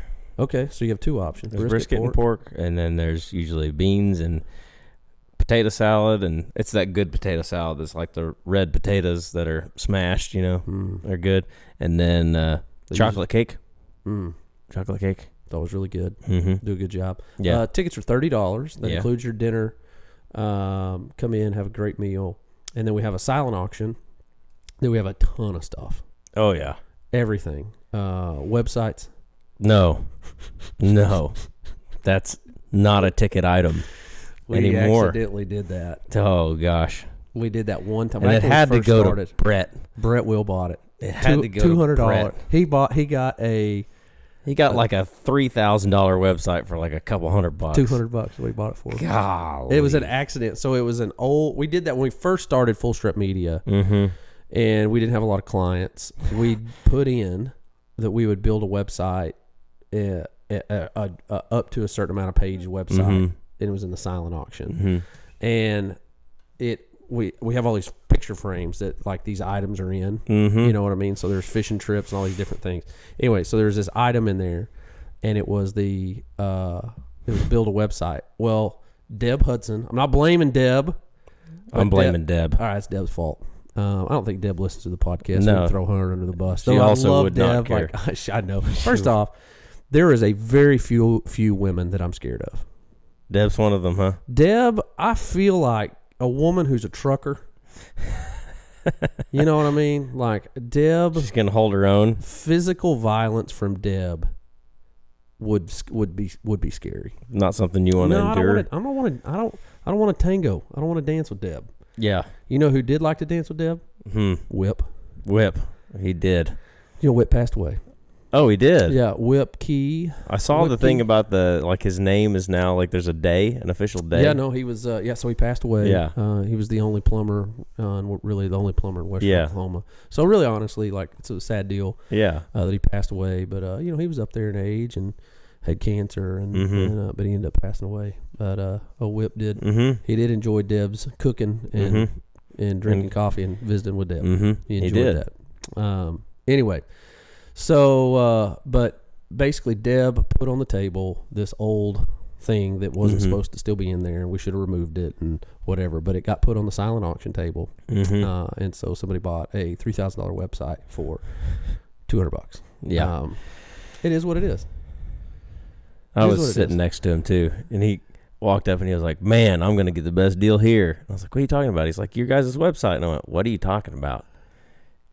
Okay, so you have two options. There's brisket and pork, and then there's usually beans and potato salad, and it's that good potato salad that's like the red potatoes that are smashed, they're good. And then chocolate cake. Chocolate cake. That was really good. Do a good job. Yeah. Tickets are $30. That includes your dinner. Come in, have a great meal. And then we have a silent auction. Then we have a ton of stuff. Oh, yeah. Everything. Websites. No. That's not a ticket item anymore. We accidentally did that. Oh, gosh. We did that one time. And it had to go to Brett. Brett Will bought it. It had to go to $200. Brett. He got like a $3,000 website for like a couple $100. $200 we bought it for. Golly. It was an accident. So it was we did that when we first started Full Strip Media. And we didn't have a lot of clients. We put in that we would build a website, up to a certain amount of page website, and it was in the silent auction. And we have all these picture frames that like these items are in. You know what I mean? So there's fishing trips and all these different things. Anyway, so there's this item in there, and it was it was build a website. Well, Deb Hudson. I'm not blaming Deb. I'm blaming Deb. All right, it's Deb's fault. I don't think Deb listens to the podcast. No. We'll throw her under the bus. She also would not care. I know. First off, there is a very few women that I'm scared of. Deb's one of them, huh? Deb, I feel like a woman who's a trucker. You know what I mean? Like Deb, She's gonna hold her own. physical violence from Deb would be scary. Not something you want to endure. I don't want to tango. I don't want to dance with Deb. Yeah. You know who did like to dance with Deb? Whip. Whip. He did. You know, Whip passed away. Oh, he did. Yeah, Whip Key. I saw Whip the thing Key. about his name is now like there's a day, an official day. Yeah, no, he was. So he passed away. Yeah. He was the only plumber, and really the only plumber in Western Yeah. Oklahoma. So really, honestly, like it's a sad deal. Yeah. That he passed away, but he was up there in age and had cancer, and but he ended up passing away. But Whip did. He did enjoy Deb's cooking and drinking coffee and visiting with Deb. He enjoyed that. Anyway, so but basically, Deb put on the table this old thing that wasn't supposed to still be in there, and we should have removed it and whatever. But it got put on the silent auction table, and so somebody bought a $3,000 website for $200. Yeah. It is what it is. I was sitting next to him too, and he walked up and he was like, "Man, I'm gonna get the best deal here." I was like, "What are you talking about?" He's like, "Your guys' website." And I went, "What are you talking about?"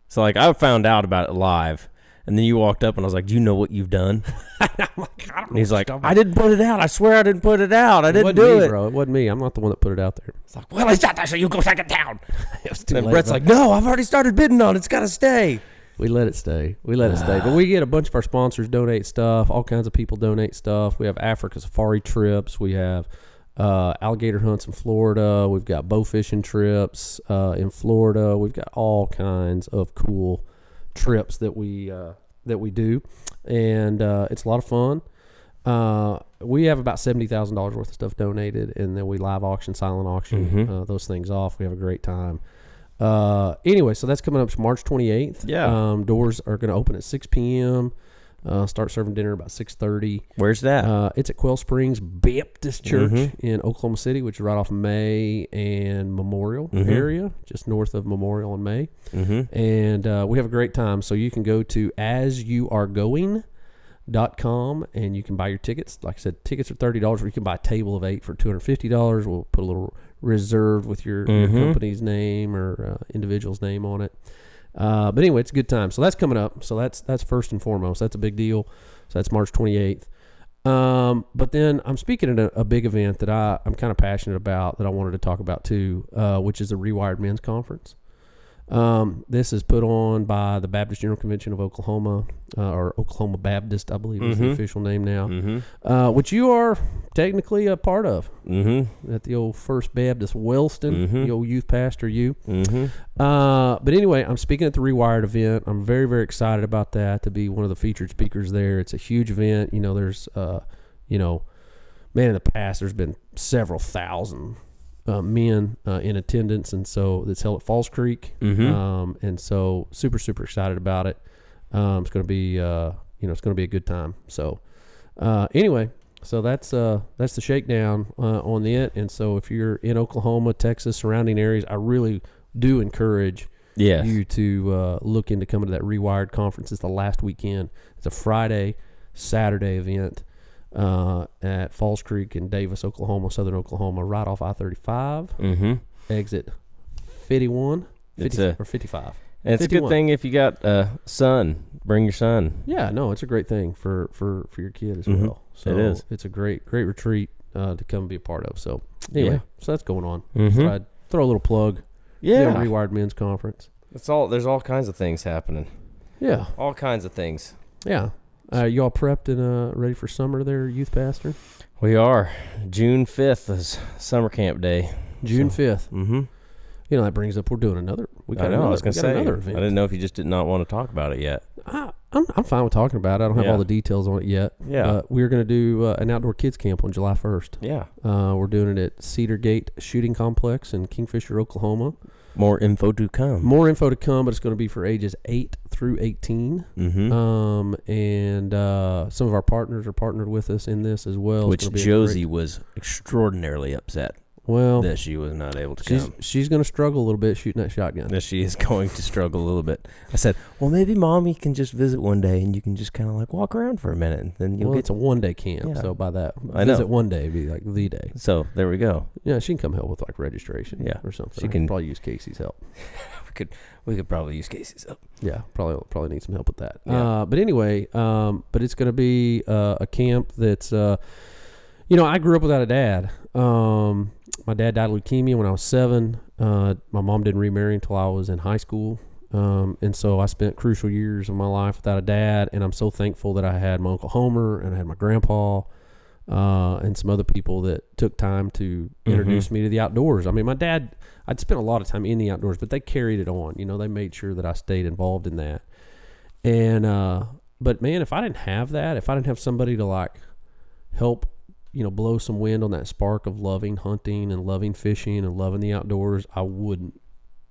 So like I found out about it live, and then you walked up and I was like, "Do you know what you've done?" And he's like, "I didn't put it out. I swear I didn't put it out. I didn't do it, bro. It wasn't me. I'm not the one that put it out there." It's like, "Well, it's out there, so you go take it down." And late, Brett's bro. like, "No, I've already started bidding on it. It's got to stay." We let it stay. But we get a bunch of our sponsors donate stuff. All kinds of people donate stuff. We have Africa safari trips. We have alligator hunts in Florida. We've got bow fishing trips in Florida. We've got all kinds of cool trips that we do, and it's a lot of fun. We have about $70,000 worth of stuff donated, and then we live auction, silent auction those things off. We have a great time. Anyway, so that's coming up March 28th. Yeah. Doors are going to open at 6 p.m. Start serving dinner about 6:30. Where's that? It's at Quail Springs Baptist Church in Oklahoma City, which is right off May and Memorial area, just north of Memorial and May. And we have a great time. So you can go to asyouaregoing.com and you can buy your tickets. Like I said, tickets are $30, or you can buy a table of 8 for $250. We'll put a little reserved with your company's name or individual's name on it. But anyway, it's a good time. So that's coming up. So that's first and foremost. That's a big deal. So that's March 28th. But then I'm speaking at a big event that I'm kind of passionate about, that I wanted to talk about too, which is the Rewired Men's Conference. This is put on by the Baptist General Convention of Oklahoma, or Oklahoma Baptist, I believe is the official name now, which you are technically a part of at the old First Baptist Wellston, the old youth pastor But anyway, I'm speaking at the Rewired event. I'm very, very excited about that, to be one of the featured speakers there. It's a huge event. There's, man, in the past, there's been several thousand men in attendance, and so it's held at Falls Creek, and so super excited about it. It's going to be it's going to be a good time. So anyway, so that's the shakedown on it. And so if you're in Oklahoma, Texas, surrounding areas, I really do encourage you to look into coming to that Rewired conference. It's the last weekend. It's a Friday, Saturday event. At Falls Creek in Davis, Oklahoma, southern Oklahoma, right off I-35, exit 51, 50, or 55. And it's 51. A good thing if you got a son, bring your son. Yeah, no, it's a great thing for your kid as well. So it is. It's a great retreat to come and be a part of. So anyway, so that's going on. So I'd throw a little plug. Yeah, Rewired Men's Conference. There's all kinds of things happening. Yeah, all kinds of things. Yeah. You all prepped and ready for summer there, youth pastor? We are. June 5th is summer camp day. June 5th. That brings up, we're doing another. I was going to say, another event. I didn't know if you just did not want to talk about it yet. I'm fine with talking about it. I don't have all the details on it yet. Yeah. We're going to do an outdoor kids camp on July 1st. Yeah. We're doing it at Cedar Gate Shooting Complex in Kingfisher, Oklahoma. More info to come. But it's going to be for ages 8 through 18. And some of our partners are partnered with us in this as well. Which Josie was extraordinarily upset Well, that she was not able to come. She's going to struggle a little bit shooting that shotgun. That she is going to struggle a little bit. I said, well, maybe Mommy can just visit one day, and you can just kind of like walk around for a minute, and then you'll get. It's a 1-day camp, Yeah. I know. Visit one day would be like the day. So there we go. Yeah, she can come help with like registration, Yeah. or something. She I can- probably use Casey's help. We could probably use Casey's help. Yeah, probably need some help with that. Yeah. But anyway, but it's going to be a camp that's, I grew up without a dad. My dad died of leukemia when I was 7. My mom didn't remarry until I was in high school. And so I spent crucial years of my life without a dad, and I'm so thankful that I had my Uncle Homer and I had my grandpa and some other people that took time to introduce me to the outdoors. I mean, my dad, I'd spent a lot of time in the outdoors, but they carried it on. They made sure that I stayed involved in that. And but man, if I didn't have that, if I didn't have somebody to like help, blow some wind on that spark of loving hunting and loving fishing and loving the outdoors, I wouldn't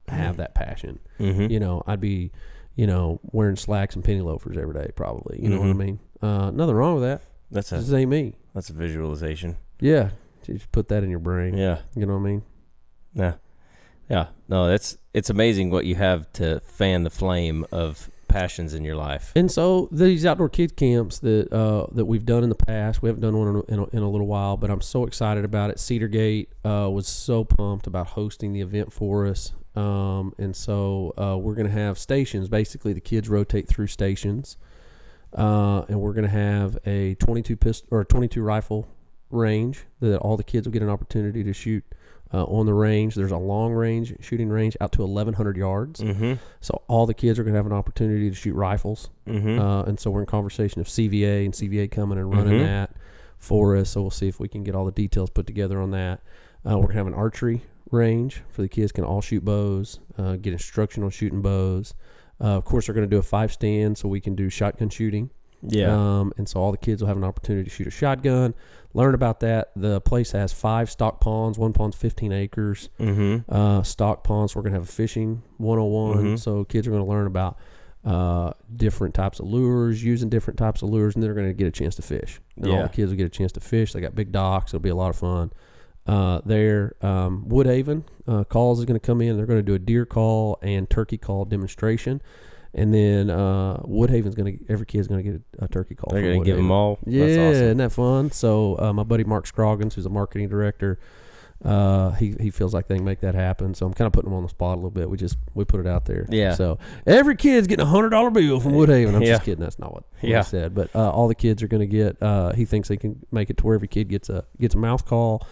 have that passion. I'd be, wearing slacks and penny loafers every day, probably. You know what I mean? Nothing wrong with that. This ain't me. That's a visualization. Yeah. Just put that in your brain. Yeah. You know what I mean? Yeah. Yeah. No, it's amazing what you have to fan the flame of passions in your life. And so these outdoor kids camps that we've done in the past, we haven't done one in a little while, but I'm so excited about it. Cedar Gate was so pumped about hosting the event for us. And so we're going to have stations. Basically, the kids rotate through stations. And we're going to have a 22 rifle range that all the kids will get an opportunity to shoot on the range. There's a long range shooting range out to 1,100 yards. So all the kids are going to have an opportunity to shoot rifles. And so we're in conversation of CVA and CVA coming and running that for us. So we'll see if we can get all the details put together on that. We're going to have an archery range for the kids can all shoot bows, get instruction on shooting bows. Of course, they're going to do a 5-stand so we can do shotgun shooting. Yeah. And so all the kids will have an opportunity to shoot a shotgun, learn about that. The place has 5 stock ponds. One pond's 15 acres. Stock ponds. So we're going to have a fishing 101. So kids are going to learn about different types of lures, using different types of lures, and they're going to get a chance to fish. And all the kids will get a chance to fish. They got big docks. It'll be a lot of fun. There, Woodhaven calls is going to come in. They're going to do a deer call and turkey call demonstration, and then Woodhaven's every kid's going to get a turkey call. They're going to give them all. Yeah, That's awesome. Isn't that fun? So my buddy Mark Scroggins, who's a marketing director, he feels like they can make that happen. So I'm kind of putting him on the spot a little bit. We put it out there. Yeah. So every kid's getting $100 bill from Woodhaven. I'm just kidding. That's not what he said. But all the kids are going to get. He thinks they can make it to where every kid gets a mouth call.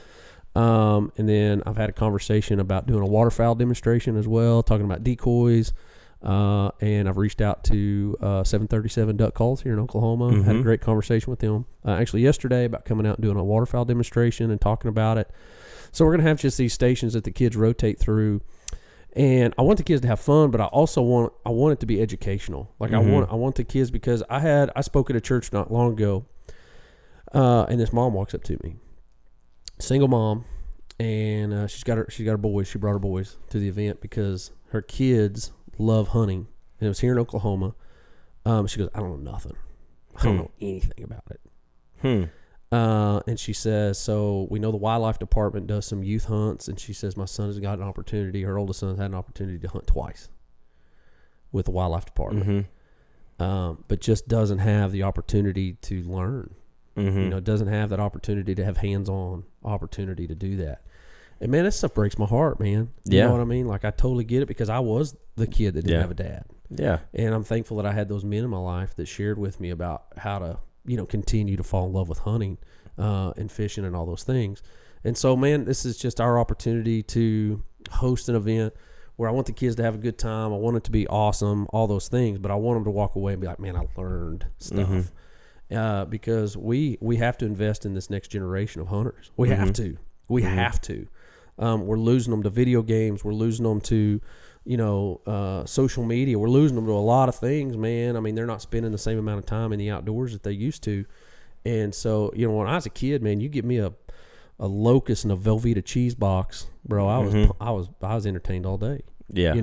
And then I've had a conversation about doing a waterfowl demonstration as well, talking about decoys. And I've reached out to 737 Duck Calls here in Oklahoma. Had a great conversation with them actually yesterday about coming out and doing a waterfowl demonstration and talking about it. So we're going to have just these stations that the kids rotate through. And I want the kids to have fun, but I also want it to be educational. Like I want the kids, because I spoke at a church not long ago, and this mom walks up to me. Single mom, and she's got her boys. She brought her boys to the event because her kids love hunting, and it was here in Oklahoma. She goes, I don't know nothing. I don't know anything about it. And she says, so we know the wildlife department does some youth hunts, and she says my son has got an opportunity. Her oldest son had an opportunity to hunt twice with the wildlife department, but just doesn't have the opportunity to learn. Doesn't have that opportunity to have hands-on opportunity to do that. And man, that stuff breaks my heart, man. You know what I mean? Like I totally get it, because I was the kid that didn't have a dad. Yeah. And I'm thankful that I had those men in my life that shared with me about how to, continue to fall in love with hunting, and fishing and all those things. And so, man, this is just our opportunity to host an event where I want the kids to have a good time. I want it to be awesome, all those things, but I want them to walk away and be like, man, I learned stuff. Because we have to invest in this next generation of hunters. We have to. We have to. We're losing them to video games. We're losing them to, social media. We're losing them to a lot of things, man. I mean, they're not spending the same amount of time in the outdoors that they used to. And so, when I was a kid, man, you give me a locust and a Velveeta cheese box, bro, I was entertained all day. Yeah.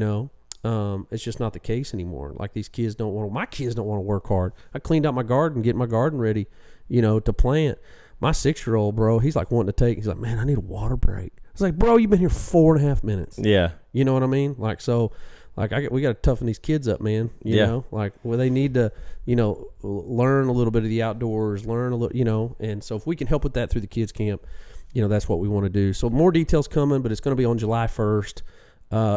It's just not the case anymore. Like my kids don't want to work hard. I cleaned out my garden, getting my garden ready, to plant. My 6-year-old, bro, he's like wanting to he's like, man, I need a water break. It's like, bro, you've been here 4.5 minutes. Yeah. You know what I mean? Like, so, like, we got to toughen these kids up, man. You know, like, well, they need to, you know, learn a little bit of the outdoors, learn a little, you know, and so if we can help with that through the kids camp, you know, that's what we want to do. So more details coming, but it's going to be on July 1st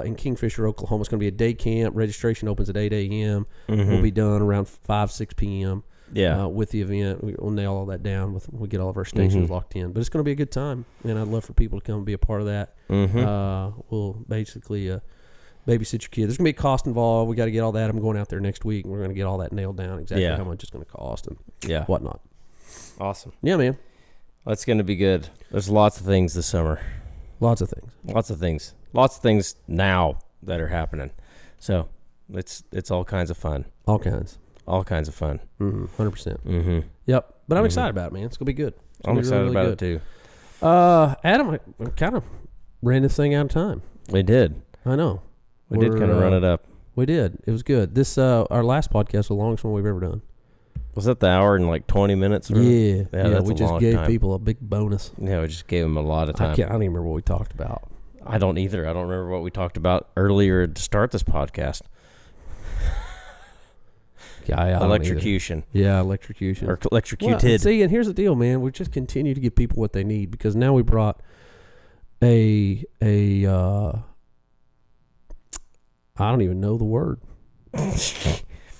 in Kingfisher, Oklahoma. It's going to be a day camp. Registration opens at 8 a.m. We'll be done around 6 p.m. With the event. We'll nail all that down. We'll get all of our stations locked in. But it's going to be a good time, and I'd love for people to come and be a part of that. We'll basically babysit your kid. There's going to be a cost involved. We got to get all that. I'm going out there next week, and we're going to get all that nailed down, exactly how much it's going to cost and whatnot. Awesome. Yeah, man. That's going to be good. There's lots of things this summer. Lots of things. Lots of things. Lots of things now that are happening. So it's all kinds of fun. All kinds. All kinds of fun. 100%. Yep. But I'm excited about it, man. It's going to be good. I'm excited about it, too. Adam, I kind of ran this thing out of time. We did. I know. We did kind of run it up. We did. It was good. This our last podcast was the longest one we've ever done. Was that the hour and like 20 minutes? Or? Yeah. That's we just gave people a big bonus. Yeah, we just gave them a lot of time. I don't even remember what we talked about. I don't either. I don't remember what we talked about earlier to start this podcast. Electrocution. Yeah, electrocution. Or electrocuted. Well, see, and here's the deal, man. We just continue to give people what they need because now we brought I don't even know the word.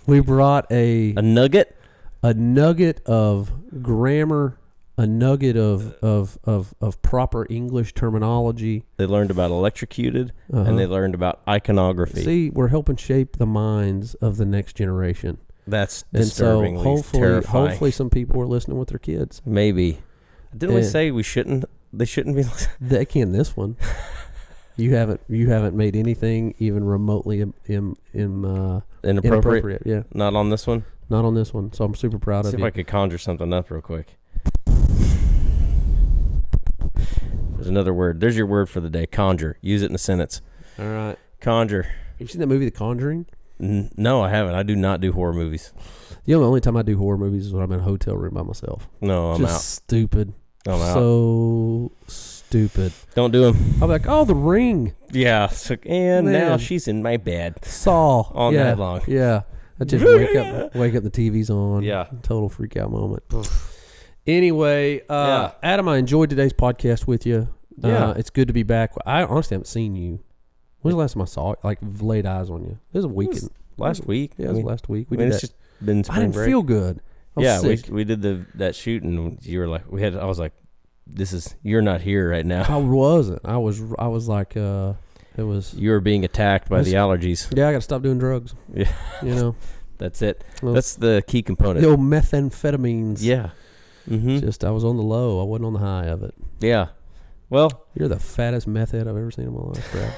We brought a nugget? A nugget of grammar, a nugget of proper English terminology. They learned about electrocuted, and they learned about iconography. See, we're helping shape the minds of the next generation. That's disturbingly terrifying. Hopefully some people are listening with their kids. Maybe. Didn't we say we shouldn't? They shouldn't be listening? They can this one. You haven't made anything even remotely inappropriate. Yeah, not on this one. Not on this one. So I'm super proud of you. See if I could conjure something up real quick. There's another word. There's your word for the day. Conjure. Use it in a sentence. All right. Conjure. Have you seen that movie, The Conjuring? No, I haven't. I do not do horror movies. You know, the only time I do horror movies is when I'm in a hotel room by myself. No, I'm out. Stupid. I'm out. So stupid. Don't do them. I'm like, oh, The Ring. Yeah. So, and man, now she's in my bed. Saw. All night long. Yeah. I just wake up, the TV's on. Yeah. Total freak out moment. Anyway, Adam, I enjoyed today's podcast with you. Yeah. It's good to be back. I honestly haven't seen you. When's the last time I saw it? Like, laid eyes on you. It was a weekend. Last week? Yeah, it was last week. It's just been spring break. I didn't feel good. I was sick. We did that shoot, and you were like, I was like, you're not here right now. I wasn't. I was like, it was. You were being attacked by the allergies. Yeah, I got to stop doing drugs. Yeah. You know. That's it. That's the key component. The old methamphetamines. Yeah. Mm-hmm. Just, I was on the low. I wasn't on the high of it. Yeah. Well. You're the fattest meth head I've ever seen in my life, bro.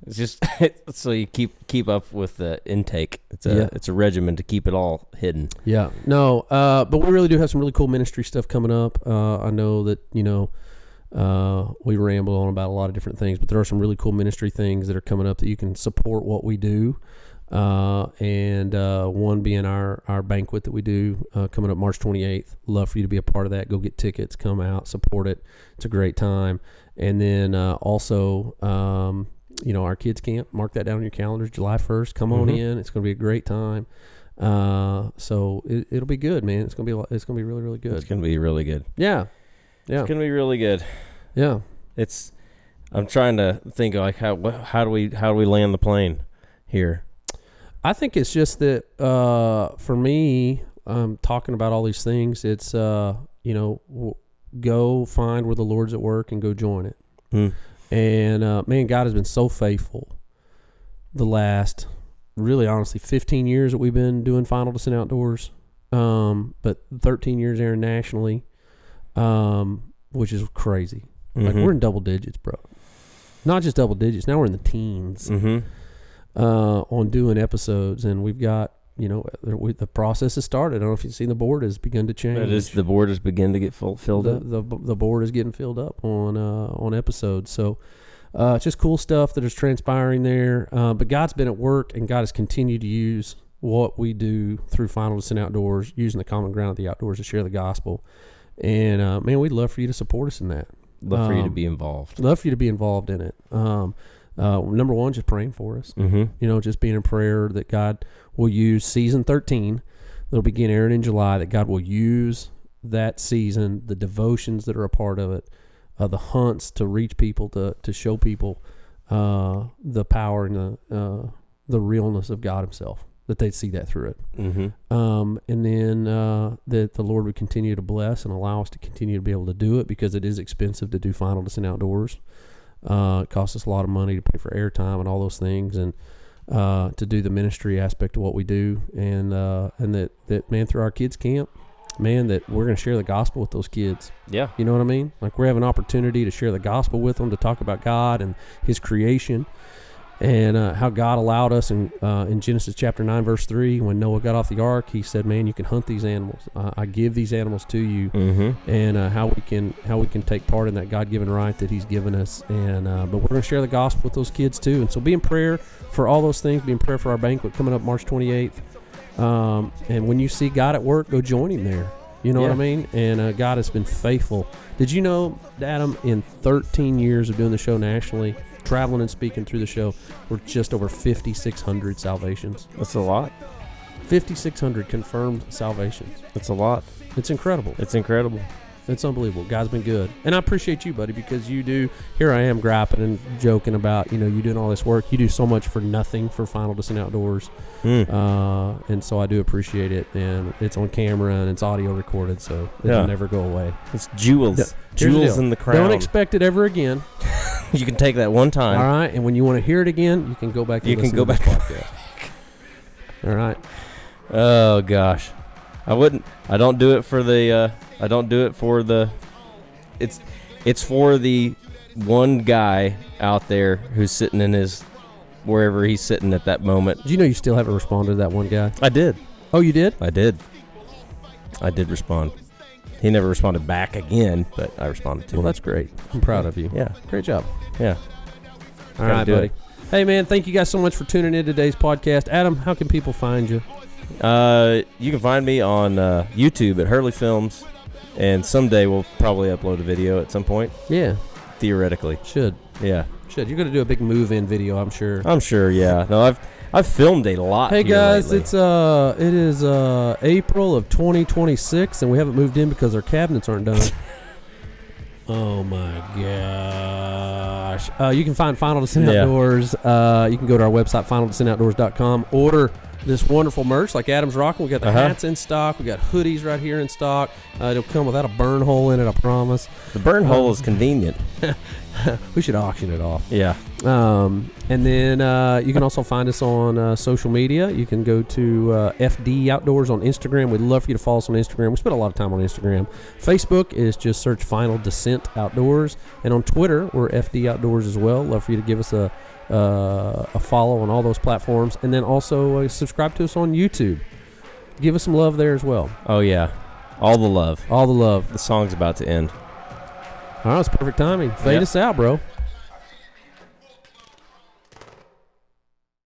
It's just so you keep up with the intake. It's a regimen to keep it all hidden. Yeah. No, but we really do have some really cool ministry stuff coming up. I know that, we ramble on about a lot of different things, but there are some really cool ministry things that are coming up that you can support what we do. And one being our banquet that we do coming up March 28th. Love for you to be a part of that. Go get tickets, come out, support it. It's a great time. And then also, our kids camp. Mark that down on your calendars. July 1st. Come on in. It's going to be a great time. So it'll be good, man. It's going to be really, really good. It's going to be really good. Yeah. Yeah. It's going to be really good. Yeah. I'm trying to think like how do we land the plane here? I think it's just that for me, talking about all these things, it's go find where the Lord's at work and go join it. And man, God has been so faithful the last, really honestly, 15 years that we've been doing Final Descent Outdoors, but 13 years internationally, which is crazy. Like, we're in double digits, bro. Not just double digits. Now we're in the teens. On doing episodes, and we've got, the process has started. I don't know if you've seen the board has begun to change. The board has begun to get filled up. The board is getting filled up on episodes. So it's just cool stuff that is transpiring there. But God's been at work, and God has continued to use what we do through Final Descent Outdoors, using the common ground of the outdoors to share the gospel. And man, we'd love for you to support us in that. Love for you to be involved. Love for you to be involved in it. Number one, just praying for us. Mm-hmm. Just being in prayer that God will use season 13. That'll begin airing in July. That God will use that season, the devotions that are a part of it, the hunts to reach people, to show people the power and the realness of God Himself, that they'd see that through it. Mm-hmm. And then that the Lord would continue to bless and allow us to continue to be able to do it, because it is expensive to do Final Descent Outdoors. It costs us a lot of money to pay for airtime and all those things, and to do the ministry aspect of what we do, and that man, through our kids camp, man, that we're going to share the gospel with those kids. Yeah. You know what I mean? Like, we have an opportunity to share the gospel with them, to talk about God and His creation, and how God allowed us in Genesis chapter 9, verse 3, when Noah got off the ark, He said, man, you can hunt these animals. I give these animals to you. Mm-hmm. And how we can take part in that God-given right that He's given us. And but we're going to share the gospel with those kids too. And so be in prayer for all those things. Be in prayer for our banquet coming up March 28th. And when you see God at work, go join Him there. You know what I mean? And God has been faithful. Did you know, Adam, in 13 years of doing the show nationally, traveling and speaking through the show, we're just over 5,600 salvations. That's a lot. 5,600 confirmed salvations. That's a lot. It's incredible. It's incredible. It's unbelievable. God's been good. And I appreciate you, buddy, because you do, here I am griping and joking about, you doing all this work. You do so much for nothing for Final Descent Outdoors. And so I do appreciate it. And it's on camera and it's audio recorded, so it'll never go away. It's jewels. Jewels in the crown. Don't expect it ever again. You can take that one time. All right. And when you want to hear it again, you can go back and listen to this podcast. All right. Oh, gosh. I don't do it for the, it's for the one guy out there who's sitting in his, wherever he's sitting at that moment. Do you know you still haven't responded to that one guy? I did. Oh, you did? I did respond. He never responded back again, but I responded to him. Well, that's great. I'm proud of you. Yeah. Great job. Yeah. All right, buddy. Hey, man, thank you guys so much for tuning in to today's podcast. Adam, how can people find you? You can find me on YouTube at Hurley Films, and someday we'll probably upload a video at some point. Yeah. Theoretically. Should. Yeah. Should. You're going to do a big move-in video, I'm sure. I'm sure, yeah. No, I've filmed a lot. Hey, guys, lately. it is April of 2026, and we haven't moved in because our cabinets aren't done. Oh, my gosh. You can find Final Descent Outdoors. You can go to our website, finaldescentoutdoors.com. Order this wonderful merch like Adam's rocking. We got the hats in stock. We got hoodies right here in stock. It'll come without a burn hole in it, I promise. The burn hole is convenient. We should auction it off. Yeah. And then you can also find us on social media. You can go to FD Outdoors on Instagram. We'd love for you to follow us on Instagram. We spend a lot of time on Instagram. Facebook is just search Final Descent Outdoors. And on Twitter, we're FD Outdoors as well. Love for you to give us a follow on all those platforms. And then also subscribe to us on YouTube. Give us some love there as well. Oh, yeah. All the love. All the love. The song's about to end. All right, it's perfect timing. Fade us out, bro.